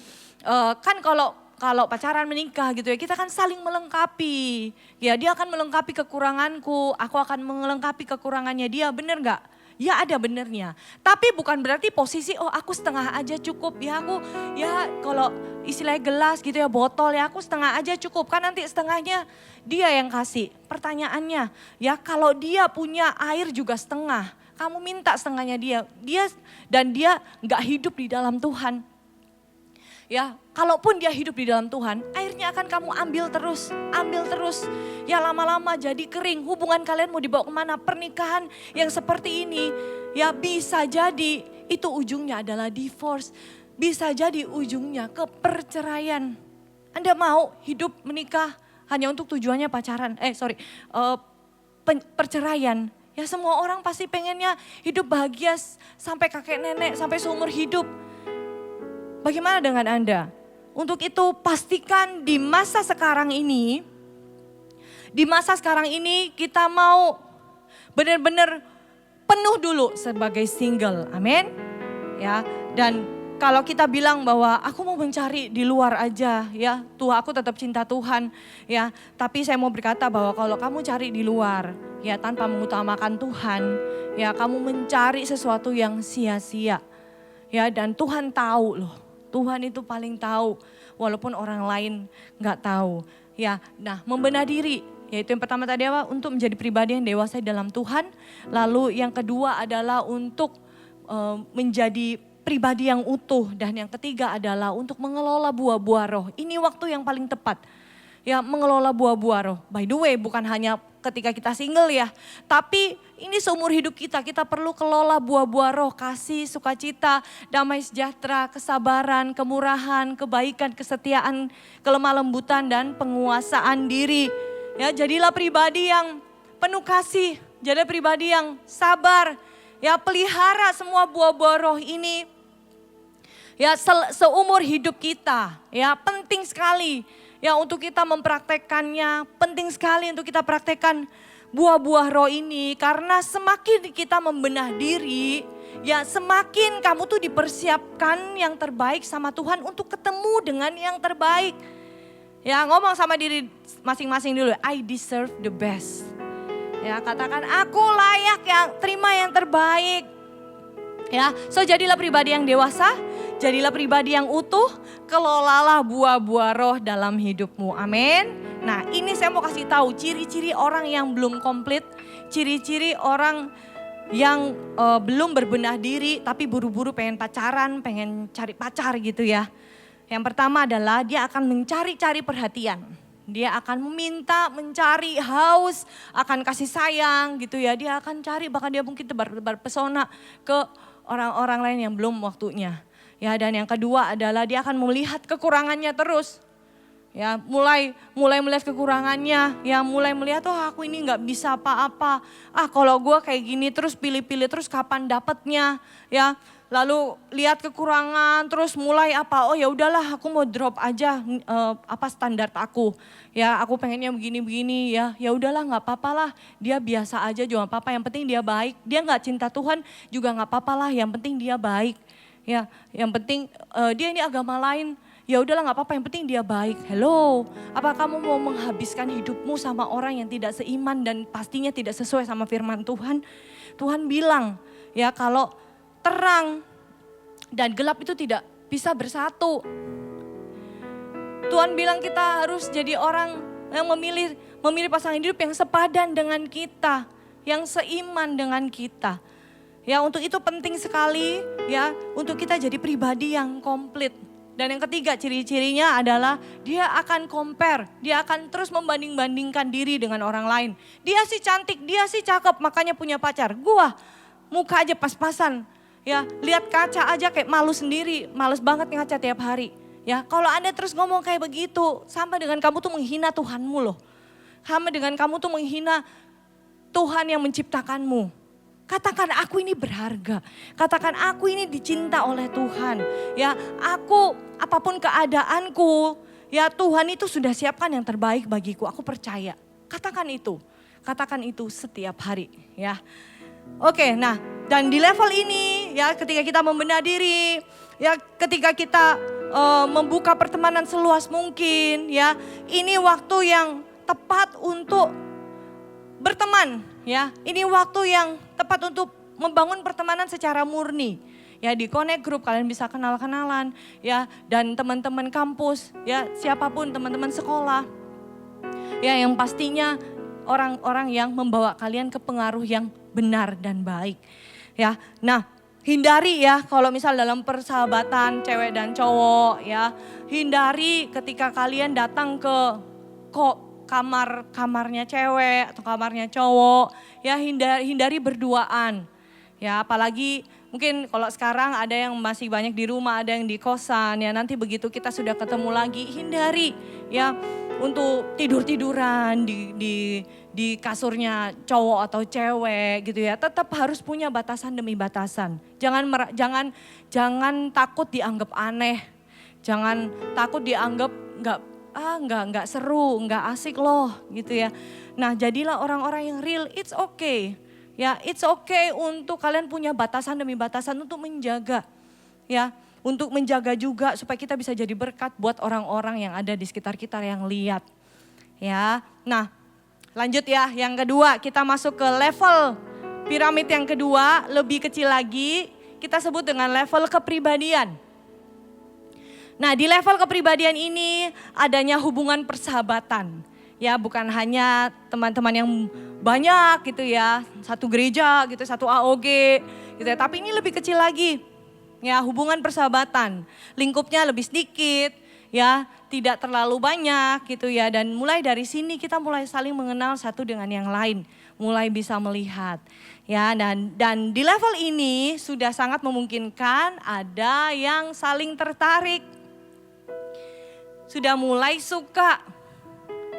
Speaker 5: kan kalau pacaran menikah gitu ya, kita kan saling melengkapi. Ya dia akan melengkapi kekuranganku, aku akan melengkapi kekurangannya dia, benar nggak? Ya ada benernya, tapi bukan berarti posisi aku setengah aja cukup ya aku ya kalau istilahnya gelas gitu ya botol ya aku setengah aja cukup kan nanti setengahnya dia yang kasih. Pertanyaannya ya kalau dia punya air juga setengah, kamu minta setengahnya dia nggak hidup di dalam Tuhan. Ya, kalaupun dia hidup di dalam Tuhan, airnya akan kamu ambil terus. Ya lama-lama jadi kering, hubungan kalian mau dibawa kemana? Pernikahan yang seperti ini, ya bisa jadi itu ujungnya adalah divorce. Bisa jadi ujungnya ke perceraian. Anda mau hidup menikah hanya untuk tujuannya pacaran, perceraian. Ya semua orang pasti pengennya hidup bahagia sampai kakek nenek, sampai seumur hidup. Bagaimana dengan Anda? Untuk itu pastikan di masa sekarang ini kita mau benar-benar penuh dulu sebagai single. Amin. Ya, dan kalau kita bilang bahwa aku mau mencari di luar aja ya, Tuhan aku tetap cinta Tuhan ya, tapi saya mau berkata bahwa kalau kamu cari di luar ya tanpa mengutamakan Tuhan, ya kamu mencari sesuatu yang sia-sia. Ya dan Tuhan tahu loh. Tuhan itu paling tahu, walaupun orang lain nggak tahu. Ya, nah membenah diri, yaitu yang pertama tadi apa? Untuk menjadi pribadi yang dewasa dalam Tuhan. Lalu yang kedua adalah untuk menjadi pribadi yang utuh. Dan yang ketiga adalah untuk mengelola buah-buah roh. Ini waktu yang paling tepat. Ya mengelola buah-buah roh. By the way bukan hanya ketika kita single ya. Tapi ini seumur hidup kita perlu kelola buah-buah roh. Kasih, sukacita, damai sejahtera, kesabaran, kemurahan, kebaikan, kesetiaan, kelemah lembutan dan penguasaan diri. Ya jadilah pribadi yang penuh kasih. Jadilah pribadi yang sabar. Ya pelihara semua buah-buah roh ini. ya seumur hidup kita. Ya, penting sekali ya untuk kita mempraktekkannya, penting sekali untuk kita praktekkan buah-buah roh ini, karena semakin kita membenah diri, ya semakin kamu tuh dipersiapkan yang terbaik sama Tuhan untuk ketemu dengan yang terbaik. Ya, ngomong sama diri masing-masing dulu, I deserve the best. Ya, katakan aku layak terima yang terbaik. Ya, so jadilah pribadi yang dewasa, jadilah pribadi yang utuh, kelolalah buah-buah roh dalam hidupmu. Amin. Nah, ini saya mau kasih tahu ciri-ciri orang yang belum komplit, ciri-ciri orang yang belum berbenah diri tapi buru-buru pengen pacaran, pengen cari pacar gitu ya. Yang pertama adalah dia akan mencari-cari perhatian. Dia akan meminta, mencari, haus, akan kasih sayang gitu ya. Dia akan cari, bahkan dia mungkin tebar-tebar pesona ke orang-orang lain yang belum waktunya. Ya, dan yang kedua adalah dia akan melihat kekurangannya terus. Ya, mulai melihat kekurangannya, ya mulai melihat, oh aku ini nggak bisa apa-apa. Kalau gue kayak gini terus pilih-pilih terus kapan dapatnya, ya. Lalu lihat kekurangan, terus mulai apa? Oh ya udahlah, aku mau drop aja standar aku. Ya, aku pengennya begini-begini ya. Ya udahlah, nggak apa-apa lah. Dia biasa aja juga nggak apa-apa. Yang penting dia baik. Dia nggak cinta Tuhan juga nggak apa-apa lah. Yang penting dia baik. Ya, yang penting dia ini agama lain. Ya udahlah, nggak apa-apa. Yang penting dia baik. Hello, apa kamu mau menghabiskan hidupmu sama orang yang tidak seiman dan pastinya tidak sesuai sama firman Tuhan? Tuhan bilang ya kalau terang dan gelap itu tidak bisa bersatu. Tuhan bilang kita harus jadi orang yang memilih pasangan hidup yang sepadan dengan kita, yang seiman dengan kita. Ya, untuk itu penting sekali ya untuk kita jadi pribadi yang komplit. Dan yang ketiga ciri-cirinya adalah dia akan compare, dia akan terus membanding-bandingkan diri dengan orang lain. Dia sih cantik, dia sih cakep, makanya punya pacar. Gua muka aja pas-pasan. Ya, lihat kaca aja kayak malu sendiri, males banget ngaca tiap hari. Ya, kalau Anda terus ngomong kayak begitu, sama dengan kamu tuh menghina Tuhanmu loh. Sama dengan kamu tuh menghina Tuhan yang menciptakanmu. Katakan aku ini berharga, katakan aku ini dicinta oleh Tuhan. Ya, aku apapun keadaanku, ya Tuhan itu sudah siapkan yang terbaik bagiku, aku percaya. Katakan itu setiap hari ya. Oke, nah dan di level ini ya ketika kita membenah diri, ya ketika kita membuka pertemanan seluas mungkin ya, ini waktu yang tepat untuk berteman ya. Ini waktu yang tepat untuk membangun pertemanan secara murni. Ya, di Connect Group kalian bisa kenal-kenalan ya, dan teman-teman kampus ya, siapapun teman-teman sekolah. Ya, yang pastinya orang-orang yang membawa kalian ke pengaruh yang benar dan baik. Ya, nah hindari ya kalau misal dalam persahabatan cewek dan cowok ya, hindari ketika kalian datang ke kamarnya cewek atau kamarnya cowok ya, hindari berduaan. Ya, apalagi mungkin kalau sekarang ada yang masih banyak di rumah, ada yang di kosan ya, nanti begitu kita sudah ketemu lagi, hindari ya untuk tidur-tiduran di kasurnya cowok atau cewek gitu ya. Tetap harus punya batasan demi batasan. Jangan takut dianggap aneh. Jangan takut dianggap nggak seru, nggak asik loh gitu ya. Nah, jadilah orang-orang yang real. It's okay. Ya, it's okay untuk kalian punya batasan demi batasan untuk menjaga. Ya, untuk menjaga juga supaya kita bisa jadi berkat buat orang-orang yang ada di sekitar kita yang lihat. Ya, nah lanjut ya, yang kedua kita masuk ke level piramid yang kedua, lebih kecil lagi, kita sebut dengan level kepribadian. Nah, di level kepribadian ini adanya hubungan persahabatan. Ya, bukan hanya teman-teman yang banyak gitu ya, satu gereja gitu, satu AOG gitu ya, tapi ini lebih kecil lagi. Ya, hubungan persahabatan. Lingkupnya lebih sedikit ya, tidak terlalu banyak gitu ya, dan mulai dari sini kita mulai saling mengenal satu dengan yang lain, mulai bisa melihat. Ya, dan di level ini sudah sangat memungkinkan ada yang saling tertarik. Sudah mulai suka.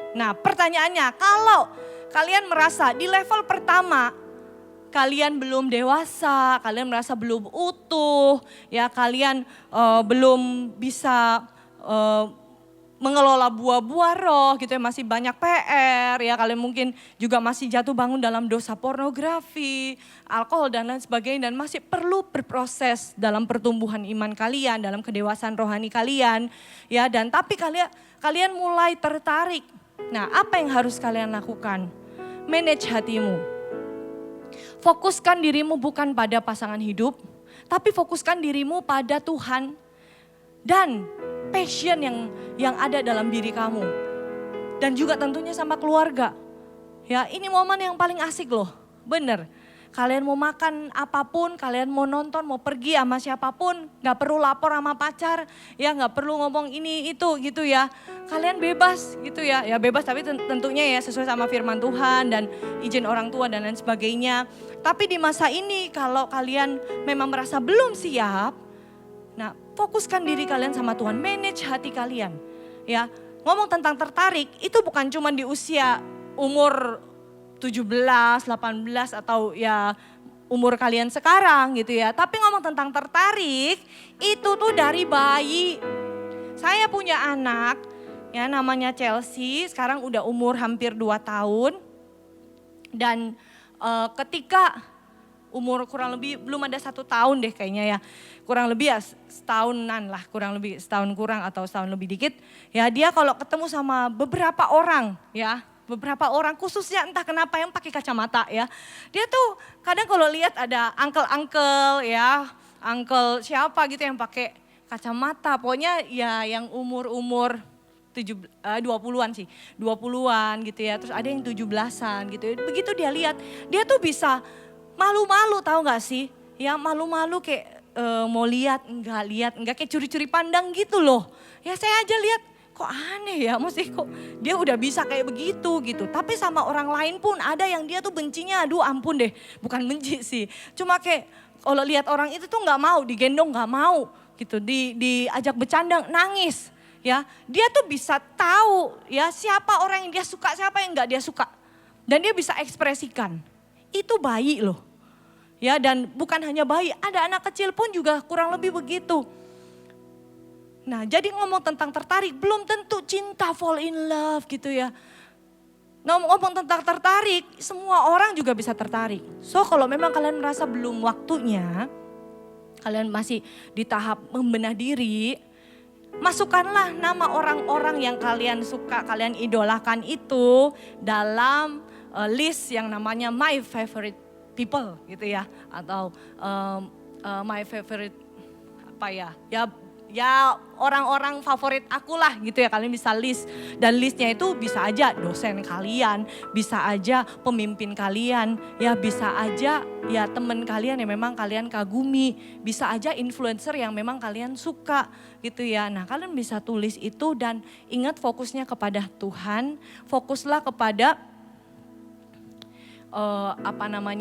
Speaker 5: Nah, pertanyaannya, kalau kalian merasa di level pertama kalian belum dewasa, kalian merasa belum utuh, ya kalian belum bisa mengelola buah-buah roh gitu ya, masih banyak PR ya, kalian mungkin juga masih jatuh bangun dalam dosa pornografi, alkohol dan lain sebagainya, dan masih perlu berproses dalam pertumbuhan iman kalian, dalam kedewasaan rohani kalian ya, dan tapi kalian mulai tertarik. Nah, apa yang harus kalian lakukan? Manage hatimu. Fokuskan dirimu bukan pada pasangan hidup, tapi fokuskan dirimu pada Tuhan dan passion yang ada dalam diri kamu. Dan juga tentunya sama keluarga. Ya, ini momen yang paling asik loh, bener. Kalian mau makan apapun, kalian mau nonton, mau pergi sama siapapun, gak perlu lapor sama pacar, ya gak perlu ngomong ini itu gitu ya. Kalian bebas gitu ya, ya bebas tapi tentunya ya sesuai sama firman Tuhan dan izin orang tua dan lain sebagainya. Tapi di masa ini kalau kalian memang merasa belum siap, nah fokuskan diri kalian sama Tuhan, manage hati kalian. Ya, ngomong tentang tertarik itu bukan cuma di usia umur 17, 18 atau ya umur kalian sekarang gitu ya. Tapi ngomong tentang tertarik itu tuh dari bayi. Saya punya anak ya namanya Chelsea, sekarang udah umur hampir 2 tahun. Dan ketika umur kurang lebih belum ada 1 tahun deh kayaknya ya. Kurang lebih ya setahunan lah, kurang lebih setahun kurang atau setahun lebih dikit. Ya dia kalau ketemu sama beberapa orang ya. Beberapa orang khususnya entah kenapa yang pakai kacamata ya. Dia tuh kadang kalau lihat ada uncle ya, uncle siapa gitu yang pakai kacamata. Pokoknya ya yang umur-umur 20-an sih, 20-an gitu ya. Terus ada yang 17-an gitu ya. Begitu dia lihat, dia tuh bisa malu-malu tahu gak sih? Ya malu-malu kayak mau lihat, enggak kayak curi-curi pandang gitu loh. Ya saya aja lihat, kok aneh ya, mesti kok dia udah bisa kayak begitu gitu. Tapi sama orang lain pun ada yang dia tuh bencinya, aduh ampun deh, bukan benci sih. Cuma kayak kalau lihat orang itu tuh nggak mau, digendong nggak mau gitu, diajak bercanda nangis ya. Dia tuh bisa tahu ya siapa orang yang dia suka, siapa yang nggak dia suka. Dan dia bisa ekspresikan, itu bayi loh. Ya dan bukan hanya bayi, ada anak kecil pun juga kurang lebih begitu. Nah jadi ngomong tentang tertarik belum tentu cinta fall in love gitu ya. Ngomong tentang tertarik semua orang juga bisa tertarik. So kalau memang kalian merasa belum waktunya, kalian masih di tahap membenah diri, masukkanlah nama orang-orang yang kalian suka, kalian idolakan itu dalam list yang namanya my favorite people gitu ya. Atau my favorite apa ya orang-orang favorit aku lah gitu ya, kalian bisa list. Dan listnya itu bisa aja dosen kalian, bisa aja pemimpin kalian, ya bisa aja ya teman kalian yang memang kalian kagumi, bisa aja influencer yang memang kalian suka gitu ya. Nah kalian bisa tulis itu dan ingat fokusnya kepada Tuhan, fokuslah kepada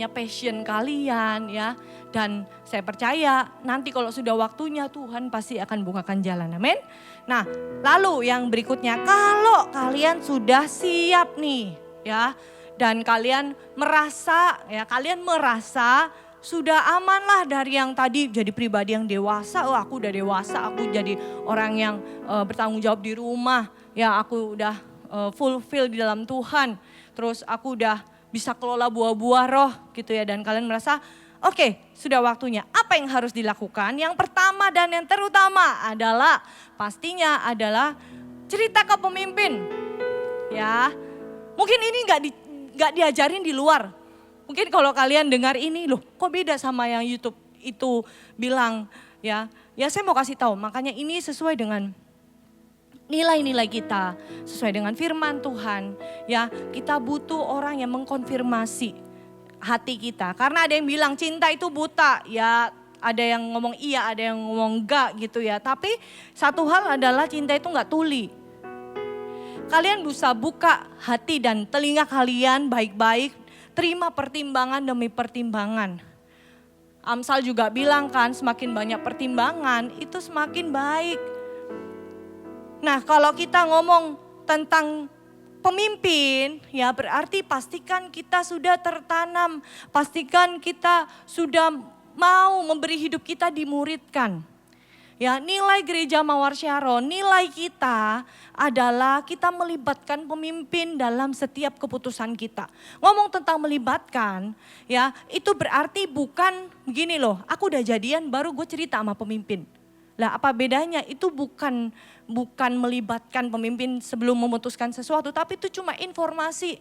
Speaker 5: passion kalian ya. Dan saya percaya nanti kalau sudah waktunya Tuhan pasti akan bukakan jalan, amin. Nah lalu yang berikutnya, kalau kalian sudah siap nih ya, dan kalian merasa sudah aman lah dari yang tadi jadi pribadi yang dewasa, aku udah dewasa, aku jadi orang yang bertanggung jawab di rumah, ya aku udah fulfill di dalam Tuhan, terus aku udah bisa kelola buah-buah roh gitu ya, dan kalian merasa oke, sudah waktunya. Apa yang harus dilakukan? Yang pertama dan yang terutama adalah pastinya adalah cerita ke pemimpin. Ya, mungkin ini nggak diajarin di luar. Mungkin kalau kalian dengar ini loh, kok beda sama yang YouTube itu bilang ya. Ya saya mau kasih tahu, makanya ini sesuai dengan nilai-nilai kita, sesuai dengan firman Tuhan. Ya, kita butuh orang yang mengkonfirmasi hati kita. Karena ada yang bilang cinta itu buta, ya ada yang ngomong iya, ada yang ngomong enggak gitu ya. Tapi satu hal adalah cinta itu enggak tuli. Kalian bisa buka hati dan telinga kalian baik-baik, terima pertimbangan demi pertimbangan. Amsal juga bilang kan, semakin banyak pertimbangan itu semakin baik. Nah kalau kita ngomong tentang pemimpin, ya berarti pastikan kita sudah tertanam, pastikan kita sudah mau memberi hidup kita dimuridkan. Ya, nilai gereja Mawar Sharon, nilai kita adalah kita melibatkan pemimpin dalam setiap keputusan kita. Ngomong tentang melibatkan, ya itu berarti bukan begini loh, aku udah jadian baru gue cerita sama pemimpin. Lah apa bedanya? Itu bukan melibatkan pemimpin sebelum memutuskan sesuatu, tapi itu cuma informasi.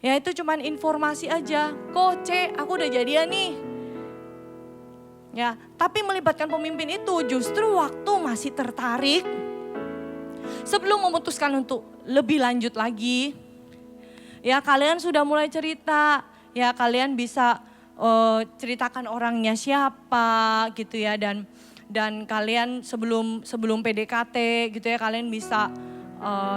Speaker 5: Ya itu cuma informasi aja, Koce aku udah jadian nih. Ya, tapi melibatkan pemimpin itu justru waktu masih tertarik, sebelum memutuskan untuk lebih lanjut lagi, ya kalian sudah mulai cerita, ya kalian bisa ceritakan orangnya siapa gitu ya, dan kalian sebelum PDKT gitu ya kalian bisa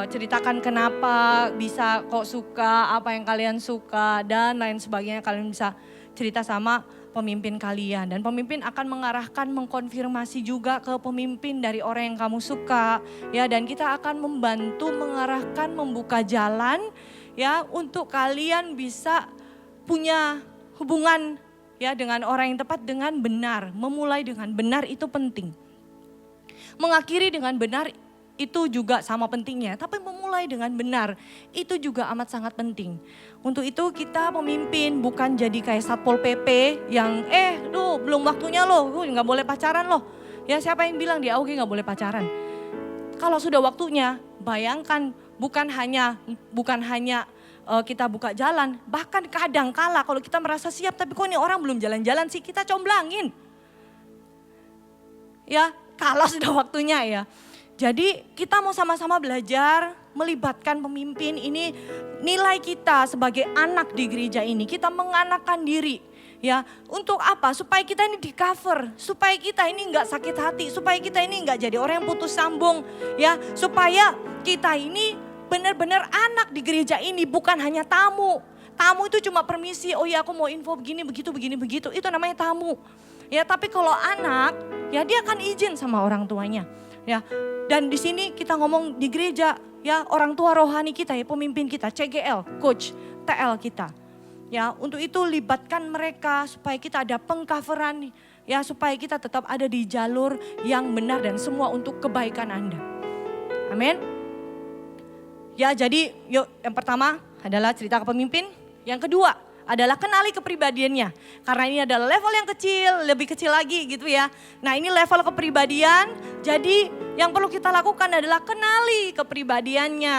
Speaker 5: ceritakan kenapa bisa kok suka, apa yang kalian suka dan lain sebagainya, kalian bisa cerita sama pemimpin kalian, dan pemimpin akan mengarahkan, mengkonfirmasi juga ke pemimpin dari orang yang kamu suka, ya, dan kita akan membantu mengarahkan, membuka jalan, ya, untuk kalian bisa punya hubungan, ya, dengan orang yang tepat dengan benar. Memulai dengan benar itu penting. Mengakhiri dengan benar itu juga sama pentingnya, tapi memulai dengan benar itu juga amat sangat penting. Untuk itu kita pemimpin bukan jadi kayak Satpol PP yang lu belum waktunya loh, nggak boleh pacaran loh. Ya siapa yang bilang di AUG nggak boleh pacaran? Kalau sudah waktunya, bayangkan bukan hanya kita buka jalan, bahkan kadang kala kalau kita merasa siap tapi kok ini orang belum jalan-jalan sih, kita comblangin. Ya kalau sudah waktunya ya. Jadi kita mau sama-sama belajar melibatkan pemimpin, ini nilai kita sebagai anak di gereja ini. Kita menganakkan diri, ya untuk apa? Supaya kita ini di cover, supaya kita ini nggak sakit hati, supaya kita ini nggak jadi orang yang putus sambung, ya supaya kita ini benar-benar anak di gereja ini, bukan hanya tamu. Tamu itu cuma permisi, oh ya aku mau info begini, begitu, itu namanya tamu. Ya tapi kalau anak, ya dia akan izin sama orang tuanya. Ya, dan di sini kita ngomong di gereja, ya orang tua rohani kita ya, pemimpin kita, CGL, coach, TL kita. Ya, untuk itu libatkan mereka supaya kita ada pengcoveran, ya supaya kita tetap ada di jalur yang benar dan semua untuk kebaikan Anda. Amin. Ya, jadi yuk yang pertama adalah cerita ke pemimpin, yang kedua adalah kenali kepribadiannya. Karena ini adalah level yang kecil, lebih kecil lagi gitu ya. Nah ini level kepribadian, jadi yang perlu kita lakukan adalah kenali kepribadiannya.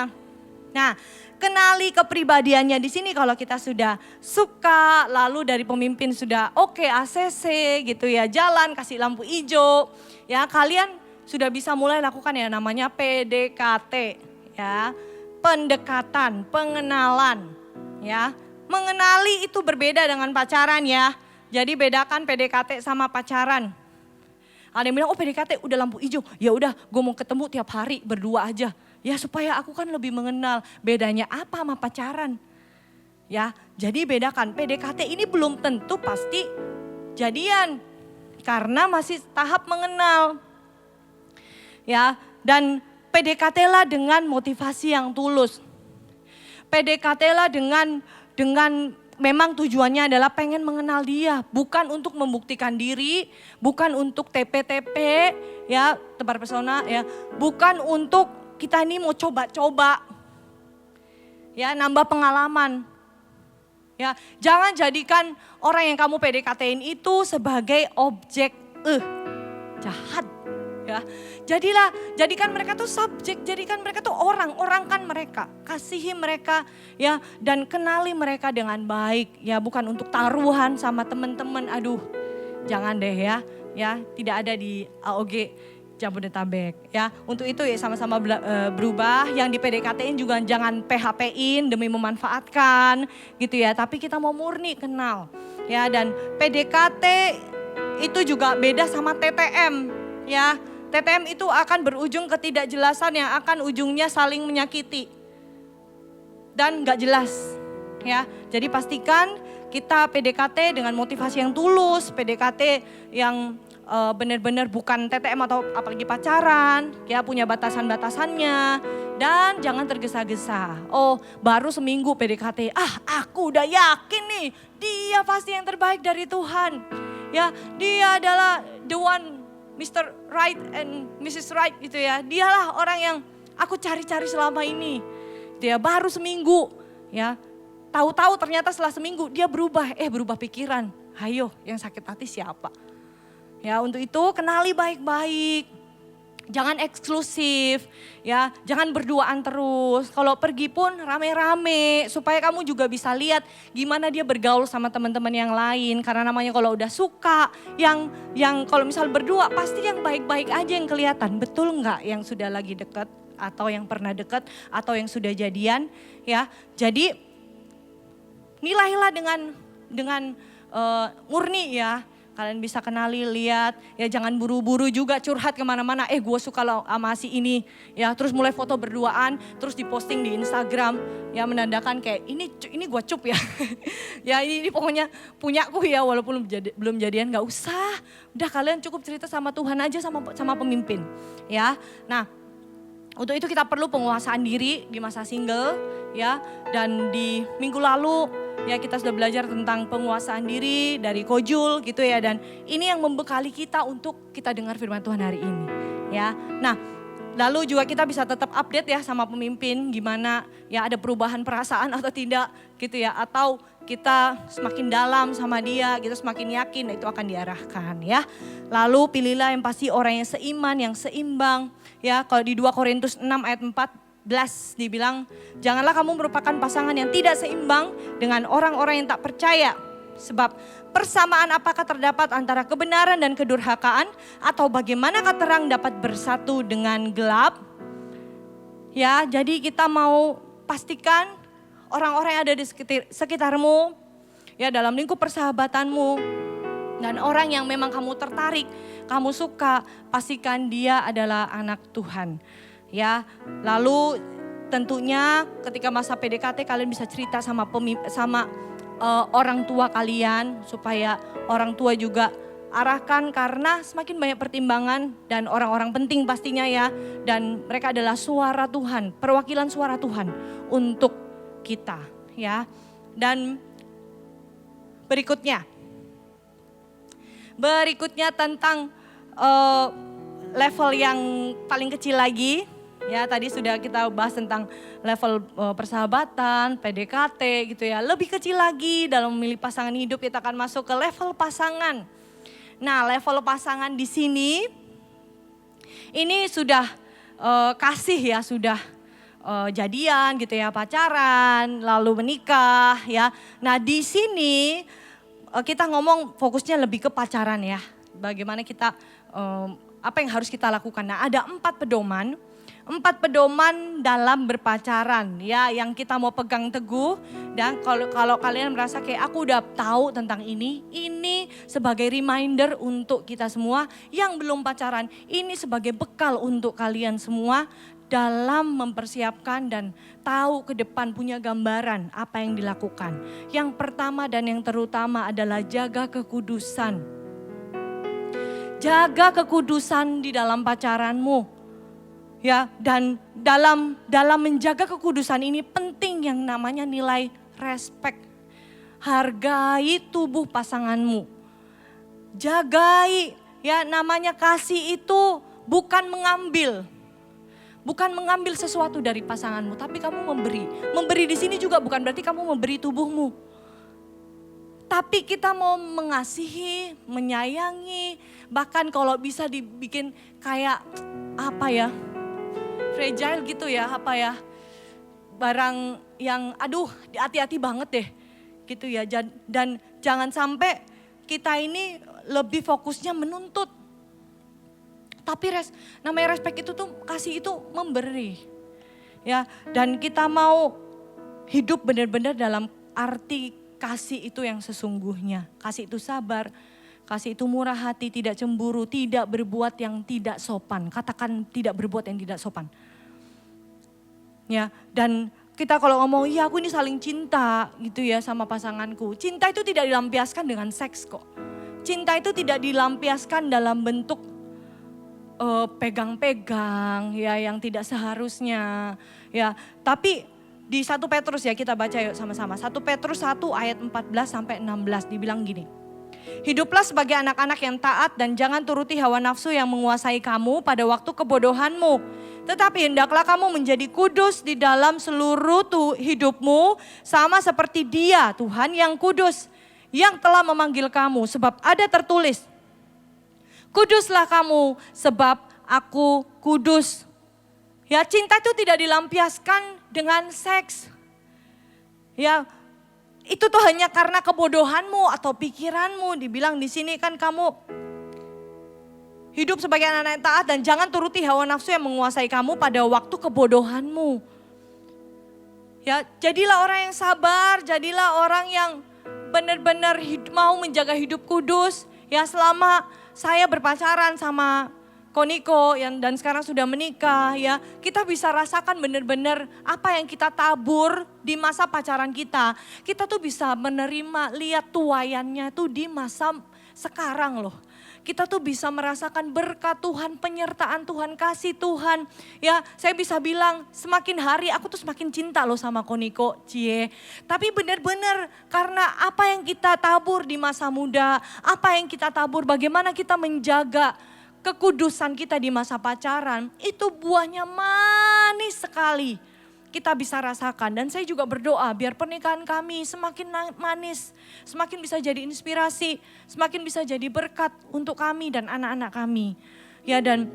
Speaker 5: Nah kenali kepribadiannya di sini kalau kita sudah suka, lalu dari pemimpin sudah oke, ACC gitu ya, jalan kasih lampu hijau. Ya kalian sudah bisa mulai lakukan ya namanya PDKT ya, pendekatan, pengenalan ya. Mengenali itu berbeda dengan pacaran ya. Jadi bedakan PDKT sama pacaran. Ada yang bilang, oh PDKT udah lampu hijau. Ya udah, gue mau ketemu tiap hari berdua aja. Ya supaya aku kan lebih mengenal. Bedanya apa sama pacaran? Ya, jadi bedakan. PDKT ini belum tentu pasti jadian. Karena masih tahap mengenal. Ya, dan PDKT lah dengan motivasi yang tulus. PDKT lah dengan memang tujuannya adalah pengen mengenal dia, bukan untuk membuktikan diri, bukan untuk TP-TP ya, tebar pesona ya, bukan untuk kita ini mau coba-coba ya, nambah pengalaman. Ya, jangan jadikan orang yang kamu PDKT-in itu sebagai objek jahat. Ya, jadikan mereka tuh subjek, jadikan mereka tuh orang-orangkan mereka, kasihi mereka ya, dan kenali mereka dengan baik ya, bukan untuk taruhan sama teman-teman. Aduh, jangan deh ya, tidak ada di AOG Jabodetabek ya. Untuk itu ya sama-sama berubah, yang di PDKT-in juga jangan PHP-in demi memanfaatkan gitu ya, tapi kita mau murni kenal ya. Dan PDKT itu juga beda sama TTM ya. TTM itu akan berujung ketidakjelasan yang akan ujungnya saling menyakiti dan gak jelas ya. Jadi pastikan kita PDKT dengan motivasi yang tulus, PDKT yang benar-benar bukan TTM atau apalagi pacaran ya, punya batasan-batasannya Dan jangan tergesa-gesa. Oh, baru seminggu PDKT. Aku udah yakin nih, dia pasti yang terbaik dari Tuhan. Ya, dia adalah the one, Mr. Right and Mrs. Right gitu ya. Dialah orang yang aku cari-cari selama ini. Dia baru seminggu, ya. Tahu-tahu ternyata setelah seminggu dia berubah pikiran. Hayo, yang sakit hati siapa? Ya, untuk itu kenali baik-baik. Jangan eksklusif, ya, jangan berduaan terus. Kalau pergi pun rame-rame supaya kamu juga bisa lihat gimana dia bergaul sama teman-teman yang lain. Karena namanya kalau udah suka, yang kalau misal berdua pasti yang baik-baik aja yang kelihatan. Betul nggak yang sudah lagi dekat atau yang pernah dekat atau yang sudah jadian, ya. Jadi nilailah dengan murni ya. Kalian bisa kenali, lihat, ya jangan buru-buru juga curhat kemana-mana. Gue suka sama si ini, ya terus mulai foto berduaan, terus diposting di Instagram, ya menandakan kayak ini gue cup ya. Ya ini pokoknya punyaku ya walaupun belum jadian, gak usah. Udah kalian cukup cerita sama Tuhan aja sama pemimpin, ya. Nah, untuk itu kita perlu penguasaan diri di masa single, ya. Dan di minggu lalu ya kita sudah belajar tentang penguasaan diri dari Kojul gitu ya. Dan ini yang membekali kita untuk kita dengar firman Tuhan hari ini, ya. Nah, lalu juga kita bisa tetap update ya sama pemimpin gimana ya ada perubahan perasaan atau tidak gitu ya. Atau kita semakin dalam sama dia, kita semakin yakin itu akan diarahkan ya. Lalu pilihlah yang pasti orang yang seiman, yang seimbang. Ya, kalau di 2 Korintus 6 ayat 14 dibilang, janganlah kamu merupakan pasangan yang tidak seimbang dengan orang-orang yang tak percaya. Sebab persamaan apakah terdapat antara kebenaran dan kedurhakaan, atau bagaimanakah terang dapat bersatu dengan gelap? Ya, jadi kita mau pastikan orang-orang yang ada di sekitarmu, ya dalam lingkup persahabatanmu, dan orang yang memang kamu tertarik, kamu suka, pastikan dia adalah anak Tuhan. Ya, lalu tentunya ketika masa PDKT kalian bisa cerita sama orang tua kalian supaya orang tua juga arahkan, karena semakin banyak pertimbangan dan orang-orang penting pastinya ya, dan mereka adalah suara Tuhan, perwakilan suara Tuhan untuk kita ya. Dan berikutnya tentang level yang paling kecil lagi. Ya, tadi sudah kita bahas tentang level persahabatan, PDKT gitu ya. Lebih kecil lagi dalam memilih pasangan hidup, kita akan masuk ke level pasangan. Nah, level pasangan di sini ini sudah kasih ya, sudah jadian gitu ya, pacaran, lalu menikah ya. Nah, di sini kita ngomong fokusnya lebih ke pacaran ya. Bagaimana kita apa yang harus kita lakukan. Nah, ada 4 pedoman dalam berpacaran ya yang kita mau pegang teguh. Dan kalau kalian merasa kayak aku udah tahu tentang ini sebagai reminder untuk kita semua yang belum pacaran. Ini sebagai bekal untuk kalian semua dalam mempersiapkan dan tahu ke depan, punya gambaran apa yang dilakukan. Yang pertama dan yang terutama adalah jaga kekudusan. Jaga kekudusan di dalam pacaranmu. Ya, dan dalam menjaga kekudusan ini penting yang namanya nilai respect. Hargai tubuh pasanganmu. Jagai, ya namanya kasih itu bukan mengambil. Bukan mengambil sesuatu dari pasanganmu, tapi kamu memberi. Memberi di sini juga bukan berarti kamu memberi tubuhmu. Tapi kita mau mengasihi, menyayangi, bahkan kalau bisa dibikin kayak apa ya, fragile gitu ya, apa ya, barang yang aduh hati-hati banget deh gitu ya. Dan jangan sampai kita ini lebih fokusnya menuntut. Tapi namanya respect itu tuh, kasih itu memberi. Ya, dan kita mau hidup benar-benar dalam arti kasih itu yang sesungguhnya. Kasih itu sabar, kasih itu murah hati, tidak cemburu, tidak berbuat yang tidak sopan. Katakan tidak berbuat yang tidak sopan. Ya, dan kita kalau ngomong, iya aku ini saling cinta gitu ya sama pasanganku. Cinta itu tidak dilampiaskan dengan seks kok. Cinta itu tidak dilampiaskan dalam bentuk pegang-pegang ya yang tidak seharusnya ya. Tapi di 1 Petrus ya kita baca yuk sama-sama. 1 Petrus 1 ayat 14 sampai 16 dibilang gini. Hiduplah sebagai anak-anak yang taat dan jangan turuti hawa nafsu yang menguasai kamu pada waktu kebodohanmu. Tetapi hendaklah kamu menjadi kudus di dalam seluruh hidupmu sama seperti Dia, Tuhan yang kudus, yang telah memanggil kamu. Sebab ada tertulis, kuduslah kamu sebab aku kudus. Ya, cinta itu tidak dilampiaskan dengan seks. Ya, itu tuh hanya karena kebodohanmu atau pikiranmu. Dibilang di sini kan kamu hidup sebagai anak-anak yang taat dan jangan turuti hawa nafsu yang menguasai kamu pada waktu kebodohanmu. Ya, jadilah orang yang sabar, jadilah orang yang benar-benar mau menjaga hidup kudus. Ya, selama saya berpacaran sama Koniko dan sekarang sudah menikah ya, kita bisa rasakan benar-benar apa yang kita tabur di masa pacaran kita. Kita tuh bisa menerima, lihat tuaiannya tuh di masa sekarang loh. Kita tuh bisa merasakan berkat Tuhan, penyertaan Tuhan, kasih Tuhan. Ya, saya bisa bilang semakin hari aku tuh semakin cinta loh sama Koniko, cie. Tapi benar-benar karena apa yang kita tabur di masa muda, apa yang kita tabur, bagaimana kita menjaga kekudusan kita di masa pacaran, itu buahnya manis sekali. Kita bisa rasakan dan saya juga berdoa biar pernikahan kami semakin manis, semakin bisa jadi inspirasi, semakin bisa jadi berkat untuk kami dan anak-anak kami. Ya, dan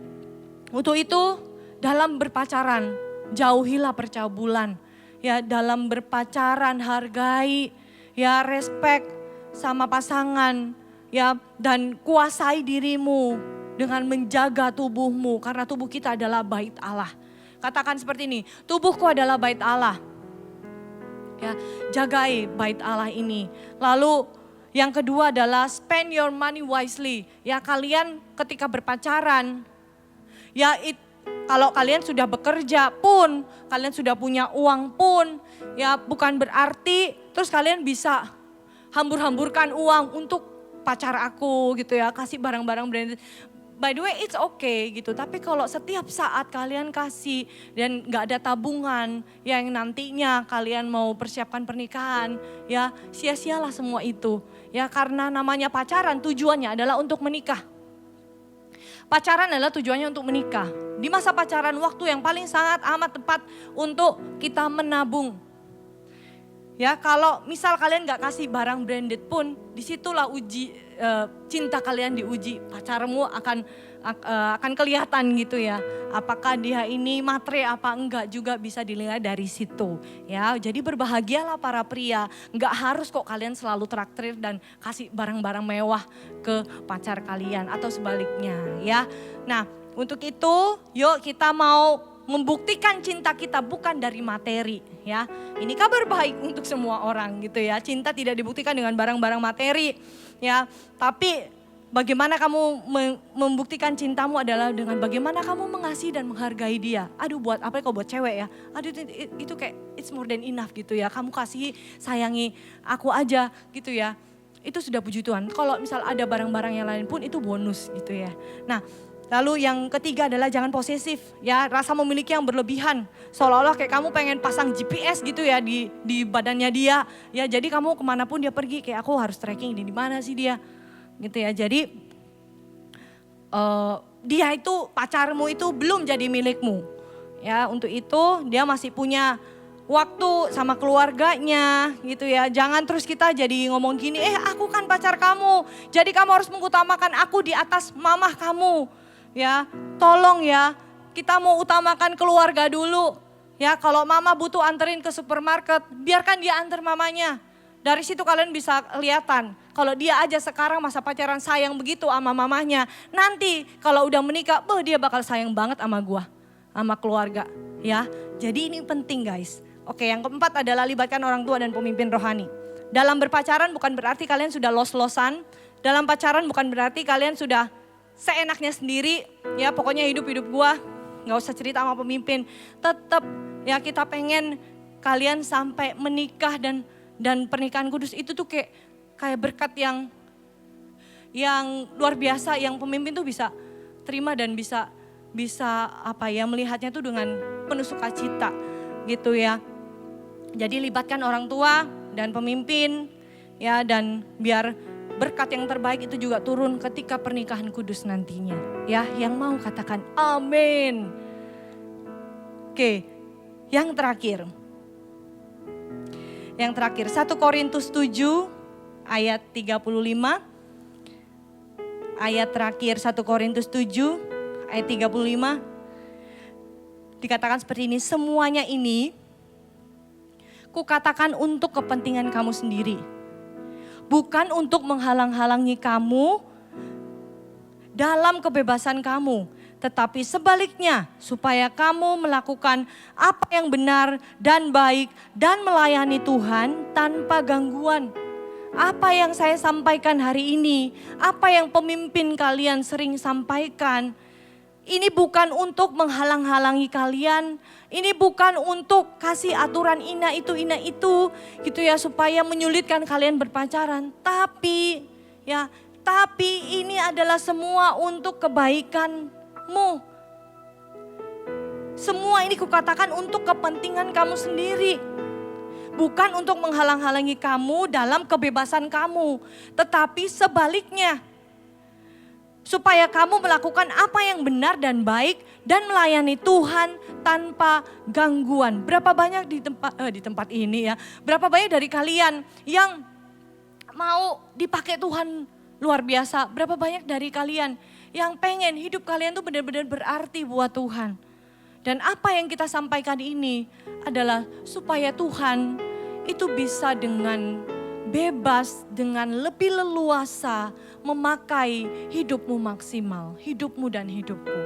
Speaker 5: untuk itu dalam berpacaran jauhilah percabulan. Ya, dalam berpacaran hargai, ya respect sama pasangan, ya, dan kuasai dirimu dengan menjaga tubuhmu karena tubuh kita adalah bait Allah. Katakan seperti ini, tubuhku adalah bait Allah. Ya, jagai bait Allah ini. Lalu yang kedua adalah spend your money wisely. Ya, kalian ketika berpacaran, ya kalau kalian sudah bekerja pun, kalian sudah punya uang pun, ya bukan berarti terus kalian bisa hambur-hamburkan uang untuk pacar aku gitu ya, kasih barang-barang branded. By the way, it's okay gitu. Tapi kalau setiap saat kalian kasih dan gak ada tabungan yang nantinya kalian mau persiapkan pernikahan, ya sia-sialah semua itu. Ya, karena namanya pacaran tujuannya adalah untuk menikah. Pacaran adalah tujuannya untuk menikah. Di masa pacaran waktu yang paling sangat amat tepat untuk kita menabung. Ya, kalau misal kalian gak kasih barang branded pun, disitulah cinta kalian diuji. Pacarmu akan kelihatan gitu ya. Apakah dia ini matre apa enggak juga bisa dilihat dari situ. Ya, jadi berbahagialah para pria. Enggak harus kok kalian selalu traktir dan kasih barang-barang mewah ke pacar kalian atau sebaliknya ya. Nah, untuk itu yuk kita mau membuktikan cinta kita bukan dari materi ya. Ini kabar baik untuk semua orang gitu ya. Cinta tidak dibuktikan dengan barang-barang materi ya. Tapi bagaimana kamu membuktikan cintamu adalah dengan bagaimana kamu mengasihi dan menghargai dia. Aduh, buat apa kok buat cewek ya. Aduh, itu kayak it's more than enough gitu ya. Kamu kasihi, sayangi aku aja gitu ya. Itu sudah puji Tuhan. Kalau misal ada barang-barang yang lain pun itu bonus gitu ya. Nah, lalu yang ketiga adalah jangan posesif ya, rasa memiliki yang berlebihan. Seolah-olah kayak kamu pengen pasang GPS gitu ya di badannya dia. Ya, jadi kamu kemanapun dia pergi kayak aku harus tracking di mana sih dia. Gitu ya, jadi dia itu pacarmu itu belum jadi milikmu. Ya, untuk itu dia masih punya waktu sama keluarganya gitu ya. Jangan terus kita jadi ngomong gini, aku kan pacar kamu. Jadi kamu harus mengutamakan aku di atas mamah kamu. Ya, tolong ya, kita mau utamakan keluarga dulu. Ya, kalau mama butuh anterin ke supermarket, biarkan dia antar mamanya. Dari situ kalian bisa kelihatan, kalau dia aja sekarang masa pacaran sayang begitu sama mamahnya. Nanti kalau udah menikah, dia bakal sayang banget sama gua, sama keluarga. Ya, jadi ini penting guys. Oke, yang keempat adalah libatkan orang tua dan pemimpin rohani. Dalam berpacaran bukan berarti kalian sudah los-losan. Dalam pacaran bukan berarti kalian sudah seenaknya sendiri, ya pokoknya hidup gua, gak usah cerita sama pemimpin. Tetap ya kita pengen kalian sampai menikah dan pernikahan kudus itu tuh kayak berkat yang luar biasa, yang pemimpin tuh bisa terima dan bisa melihatnya itu dengan penuh sukacita gitu ya. Jadi libatkan orang tua dan pemimpin ya, dan biar berkat yang terbaik itu juga turun ketika pernikahan kudus nantinya ya. Yang mau katakan amin. Oke, yang terakhir. Yang terakhir 1 Korintus 7 ayat 35. Ayat terakhir 1 Korintus 7 ayat 35. Dikatakan seperti ini, semuanya ini kukatakan untuk kepentingan kamu sendiri. Bukan untuk menghalang-halangi kamu dalam kebebasan kamu. Tetapi sebaliknya, supaya kamu melakukan apa yang benar dan baik dan melayani Tuhan tanpa gangguan. Apa yang saya sampaikan hari ini, apa yang pemimpin kalian sering sampaikan, ini bukan untuk menghalang-halangi kalian. Ini bukan untuk kasih aturan ina itu gitu ya, supaya menyulitkan kalian berpacaran. Tapi ini adalah semua untuk kebaikanmu. Semua ini kukatakan untuk kepentingan kamu sendiri. Bukan untuk menghalang-halangi kamu dalam kebebasan kamu. Tetapi sebaliknya, supaya kamu melakukan apa yang benar dan baik dan melayani Tuhan tanpa gangguan. Berapa banyak di tempat ini ya, berapa banyak dari kalian yang mau dipakai Tuhan luar biasa? Berapa banyak dari kalian yang pengen hidup kalian tuh benar-benar berarti buat Tuhan? Dan apa yang kita sampaikan ini adalah supaya Tuhan itu bisa dengan bebas, dengan lebih leluasa memakai hidupmu maksimal, hidupmu dan hidupku.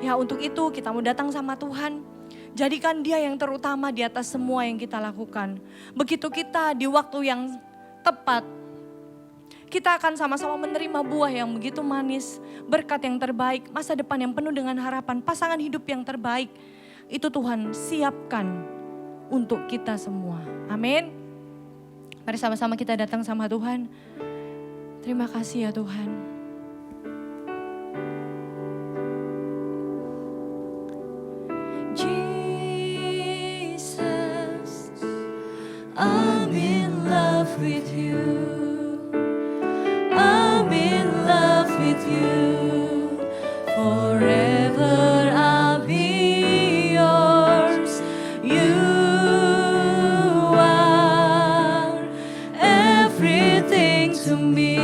Speaker 5: Ya, untuk itu kita mau datang sama Tuhan. Jadikan Dia yang terutama di atas semua yang kita lakukan. Begitu kita di waktu yang tepat, kita akan sama-sama menerima buah yang begitu manis, berkat yang terbaik, masa depan yang penuh dengan harapan, pasangan hidup yang terbaik. Itu Tuhan siapkan untuk kita semua. Amin. Mari sama-sama kita datang sama Tuhan. Terima kasih ya Tuhan.
Speaker 4: Jesus, I'm in love with you. I'm in love with you. Forever I'll be yours. You are everything to me,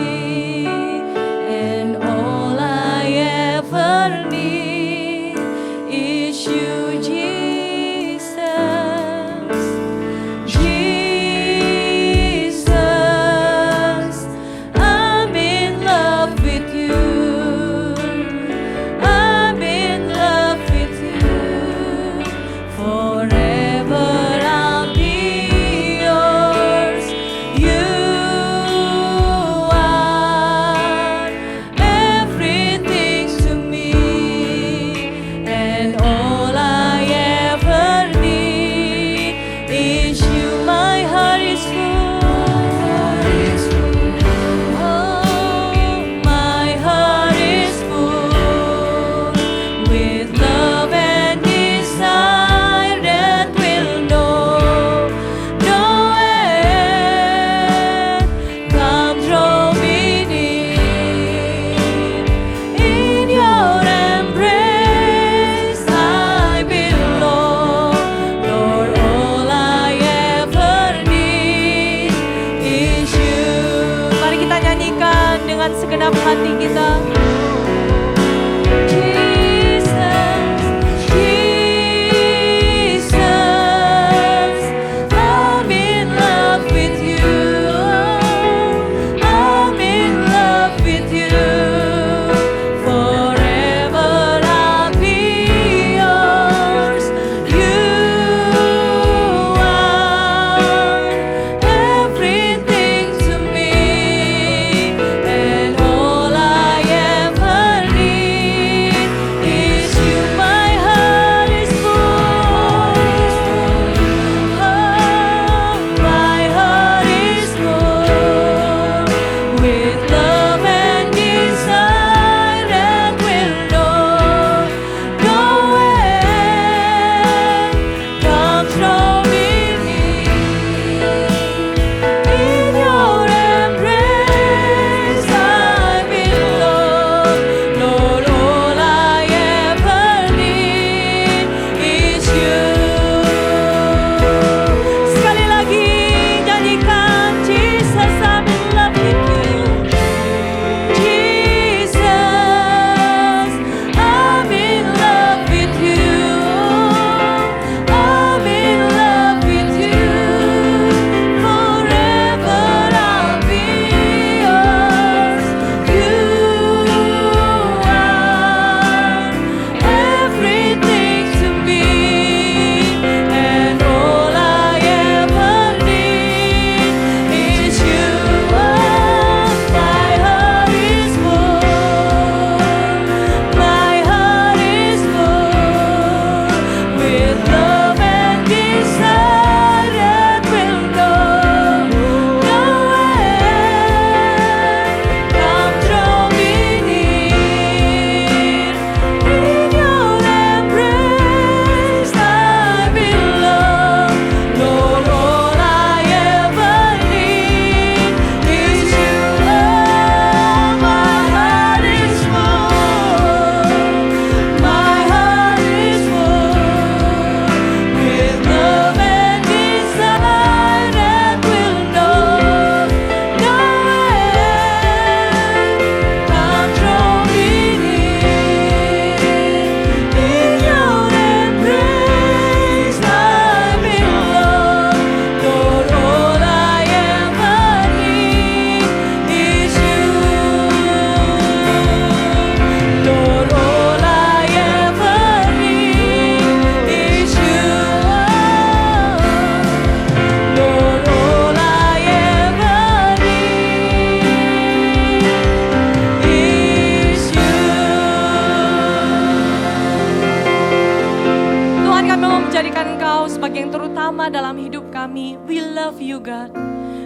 Speaker 5: yang terutama dalam hidup kami. We love you God.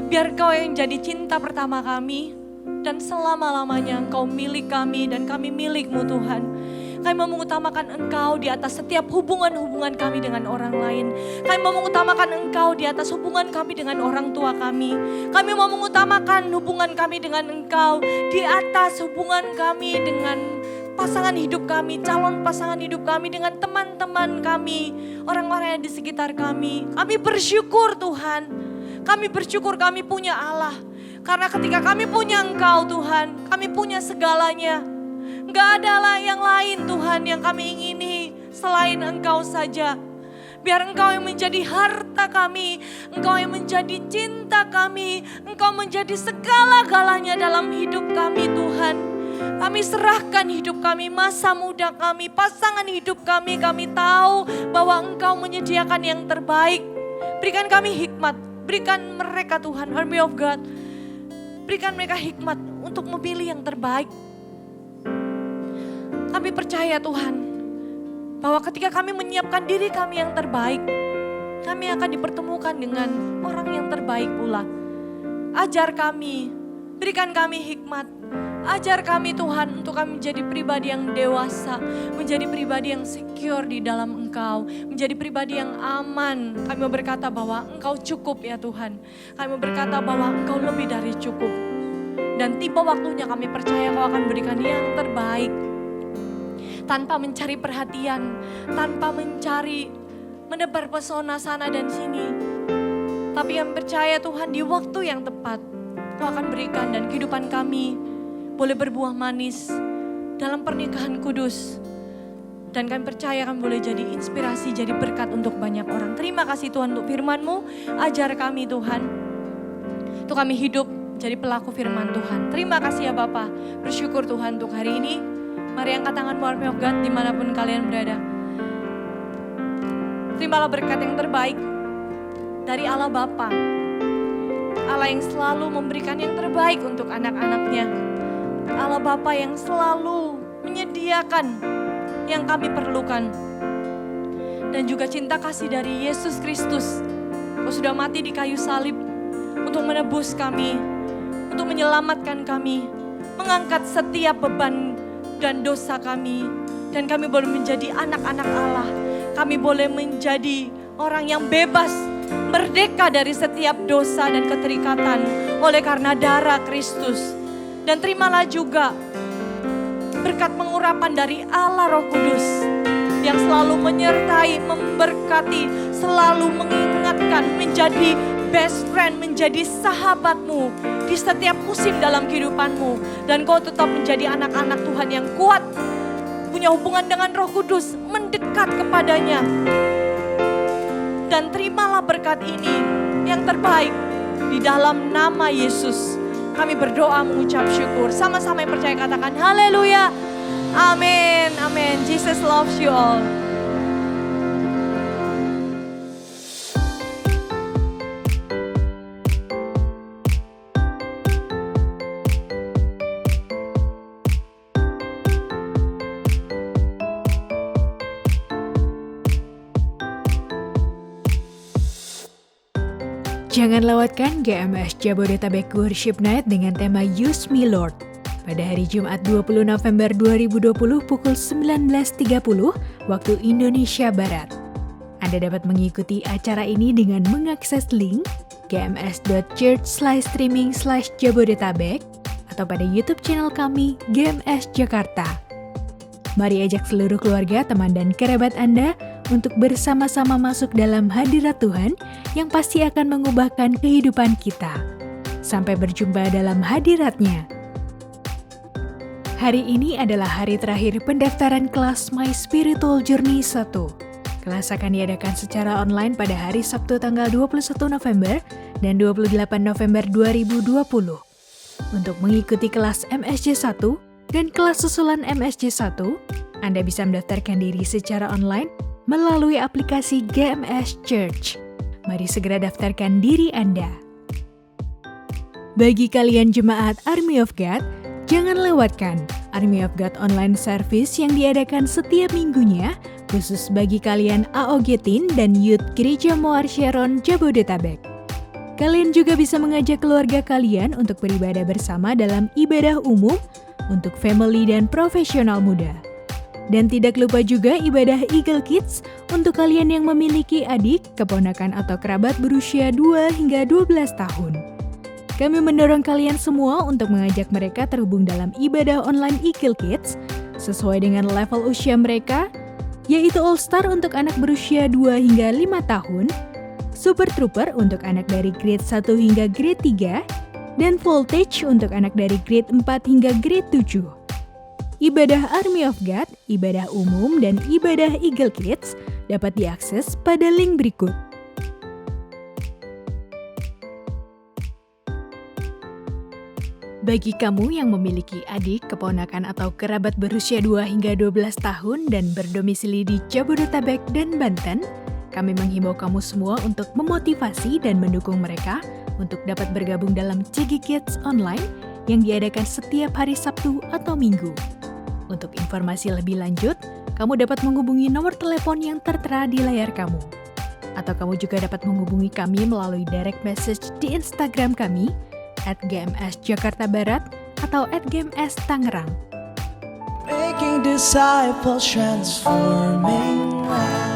Speaker 5: Biar Engkau yang jadi cinta pertama kami, dan selama-lamanya Engkau milik kami dan kami milik-Mu Tuhan. Kami mau mengutamakan Engkau di atas setiap hubungan-hubungan kami dengan orang lain. Kami mau mengutamakan Engkau di atas hubungan kami dengan orang tua kami. Kami mau mengutamakan hubungan kami dengan Engkau di atas hubungan kami dengan pasangan hidup kami, calon pasangan hidup kami, dengan teman-teman kami, orang-orang yang di sekitar kami. Kami bersyukur Tuhan, kami bersyukur kami punya Allah. Karena ketika kami punya Engkau Tuhan, kami punya segalanya. Gak ada yang lain Tuhan yang kami ingini selain Engkau saja. Biar Engkau yang menjadi harta kami, Engkau yang menjadi cinta kami, Engkau menjadi segala-galanya dalam hidup kami Tuhan. Kami serahkan hidup kami, masa muda kami, pasangan hidup kami. Kami tahu bahwa Engkau menyediakan yang terbaik. Berikan kami hikmat, berikan mereka Tuhan, Army of God. Berikan mereka hikmat untuk memilih yang terbaik. Kami percaya Tuhan, bahwa ketika kami menyiapkan diri kami yang terbaik, kami akan dipertemukan dengan orang yang terbaik pula. Ajar kami, berikan kami hikmat. Ajar kami Tuhan untuk kami menjadi pribadi yang dewasa, menjadi pribadi yang secure di dalam Engkau, menjadi pribadi yang aman. Kami mau berkata bahwa Engkau cukup ya Tuhan. Kami mau berkata bahwa Engkau lebih dari cukup. Dan tiba waktunya kami percaya Engkau akan berikan yang terbaik. Tanpa mencari perhatian, tanpa mencari menebar pesona sana dan sini. Tapi yang percaya Tuhan di waktu yang tepat, Kau akan berikan dan kehidupan kami boleh berbuah manis dalam pernikahan kudus. Dan kami percaya kami boleh jadi inspirasi, jadi berkat untuk banyak orang. Terima kasih Tuhan untuk firman-Mu, ajar kami Tuhan. Untuk kami hidup jadi pelaku firman Tuhan. Terima kasih ya Bapa, bersyukur Tuhan untuk hari ini. Mari angkat tanganmu Army of God dimanapun kalian berada. Terimalah berkat yang terbaik dari Allah Bapa. Allah yang selalu memberikan yang terbaik untuk anak-anaknya. Allah Bapa yang selalu menyediakan yang kami perlukan. Dan juga cinta kasih dari Yesus Kristus. Kau sudah mati di kayu salib untuk menebus kami, untuk menyelamatkan kami, mengangkat setiap beban dan dosa kami, dan kami boleh menjadi anak-anak Allah. Kami boleh menjadi orang yang bebas, merdeka dari setiap dosa dan keterikatan oleh karena darah Kristus. Dan terimalah juga berkat pengurapan dari Allah Roh Kudus yang selalu menyertai, memberkati, selalu mengingatkan, menjadi best friend, menjadi sahabatmu di setiap musim dalam kehidupanmu. Dan kau tetap menjadi anak-anak Tuhan yang kuat, punya hubungan dengan Roh Kudus, mendekat kepadanya. Dan terimalah berkat ini yang terbaik di dalam nama Yesus. Kami berdoa mengucap syukur. Sama-sama yang percaya katakan haleluya. Amin, amin. Jesus loves you all.
Speaker 6: Jangan lewatkan GMS Jabodetabek Worship Night dengan tema Use Me Lord pada hari Jumat 20 November 2020 pukul 19.30 waktu Indonesia Barat. Anda dapat mengikuti acara ini dengan mengakses link gms.church/streaming/Jabodetabek atau pada YouTube channel kami GMS Jakarta. Mari ajak seluruh keluarga, teman, dan kerabat Anda untuk bersama-sama masuk dalam hadirat Tuhan yang pasti akan mengubahkan kehidupan kita. Sampai berjumpa dalam hadirat-Nya. Hari ini adalah hari terakhir pendaftaran kelas My Spiritual Journey 1. Kelas akan diadakan secara online pada hari Sabtu tanggal 21 November dan 28 November 2020. Untuk mengikuti kelas MSJ 1 dan kelas susulan MSJ 1, Anda bisa mendaftarkan diri secara online melalui aplikasi GMS Church. Mari segera daftarkan diri Anda. Bagi kalian jemaat Army of God, jangan lewatkan Army of God online service yang diadakan setiap minggunya khusus bagi kalian AOG Teen dan Youth Gereja Moar Sharon Jabodetabek. Kalian juga bisa mengajak keluarga kalian untuk beribadah bersama dalam ibadah umum untuk family dan profesional muda. Dan tidak lupa juga ibadah Eagle Kids untuk kalian yang memiliki adik, keponakan atau kerabat berusia 2 hingga 12 tahun. Kami mendorong kalian semua untuk mengajak mereka terhubung dalam ibadah online Eagle Kids sesuai dengan level usia mereka, yaitu All Star untuk anak berusia 2 hingga 5 tahun, Super Trooper untuk anak dari grade 1 hingga grade 3, dan Voltage untuk anak dari grade 4 hingga grade 7. Ibadah Army of God, ibadah umum, dan ibadah Eagle Kids dapat diakses pada link berikut. Bagi kamu yang memiliki adik, keponakan, atau kerabat berusia 2 hingga 12 tahun dan berdomisili di Jabodetabek dan Banten, kami menghimbau kamu semua untuk memotivasi dan mendukung mereka untuk dapat bergabung dalam CG Kids Online yang diadakan setiap hari Sabtu atau Minggu. Untuk informasi lebih lanjut, kamu dapat menghubungi nomor telepon yang tertera di layar kamu. Atau kamu juga dapat menghubungi kami melalui direct message di Instagram kami @GMS_Jakarta_Barat atau @GMS_Tangerang.
Speaker 3: Making disciples, transforming lives.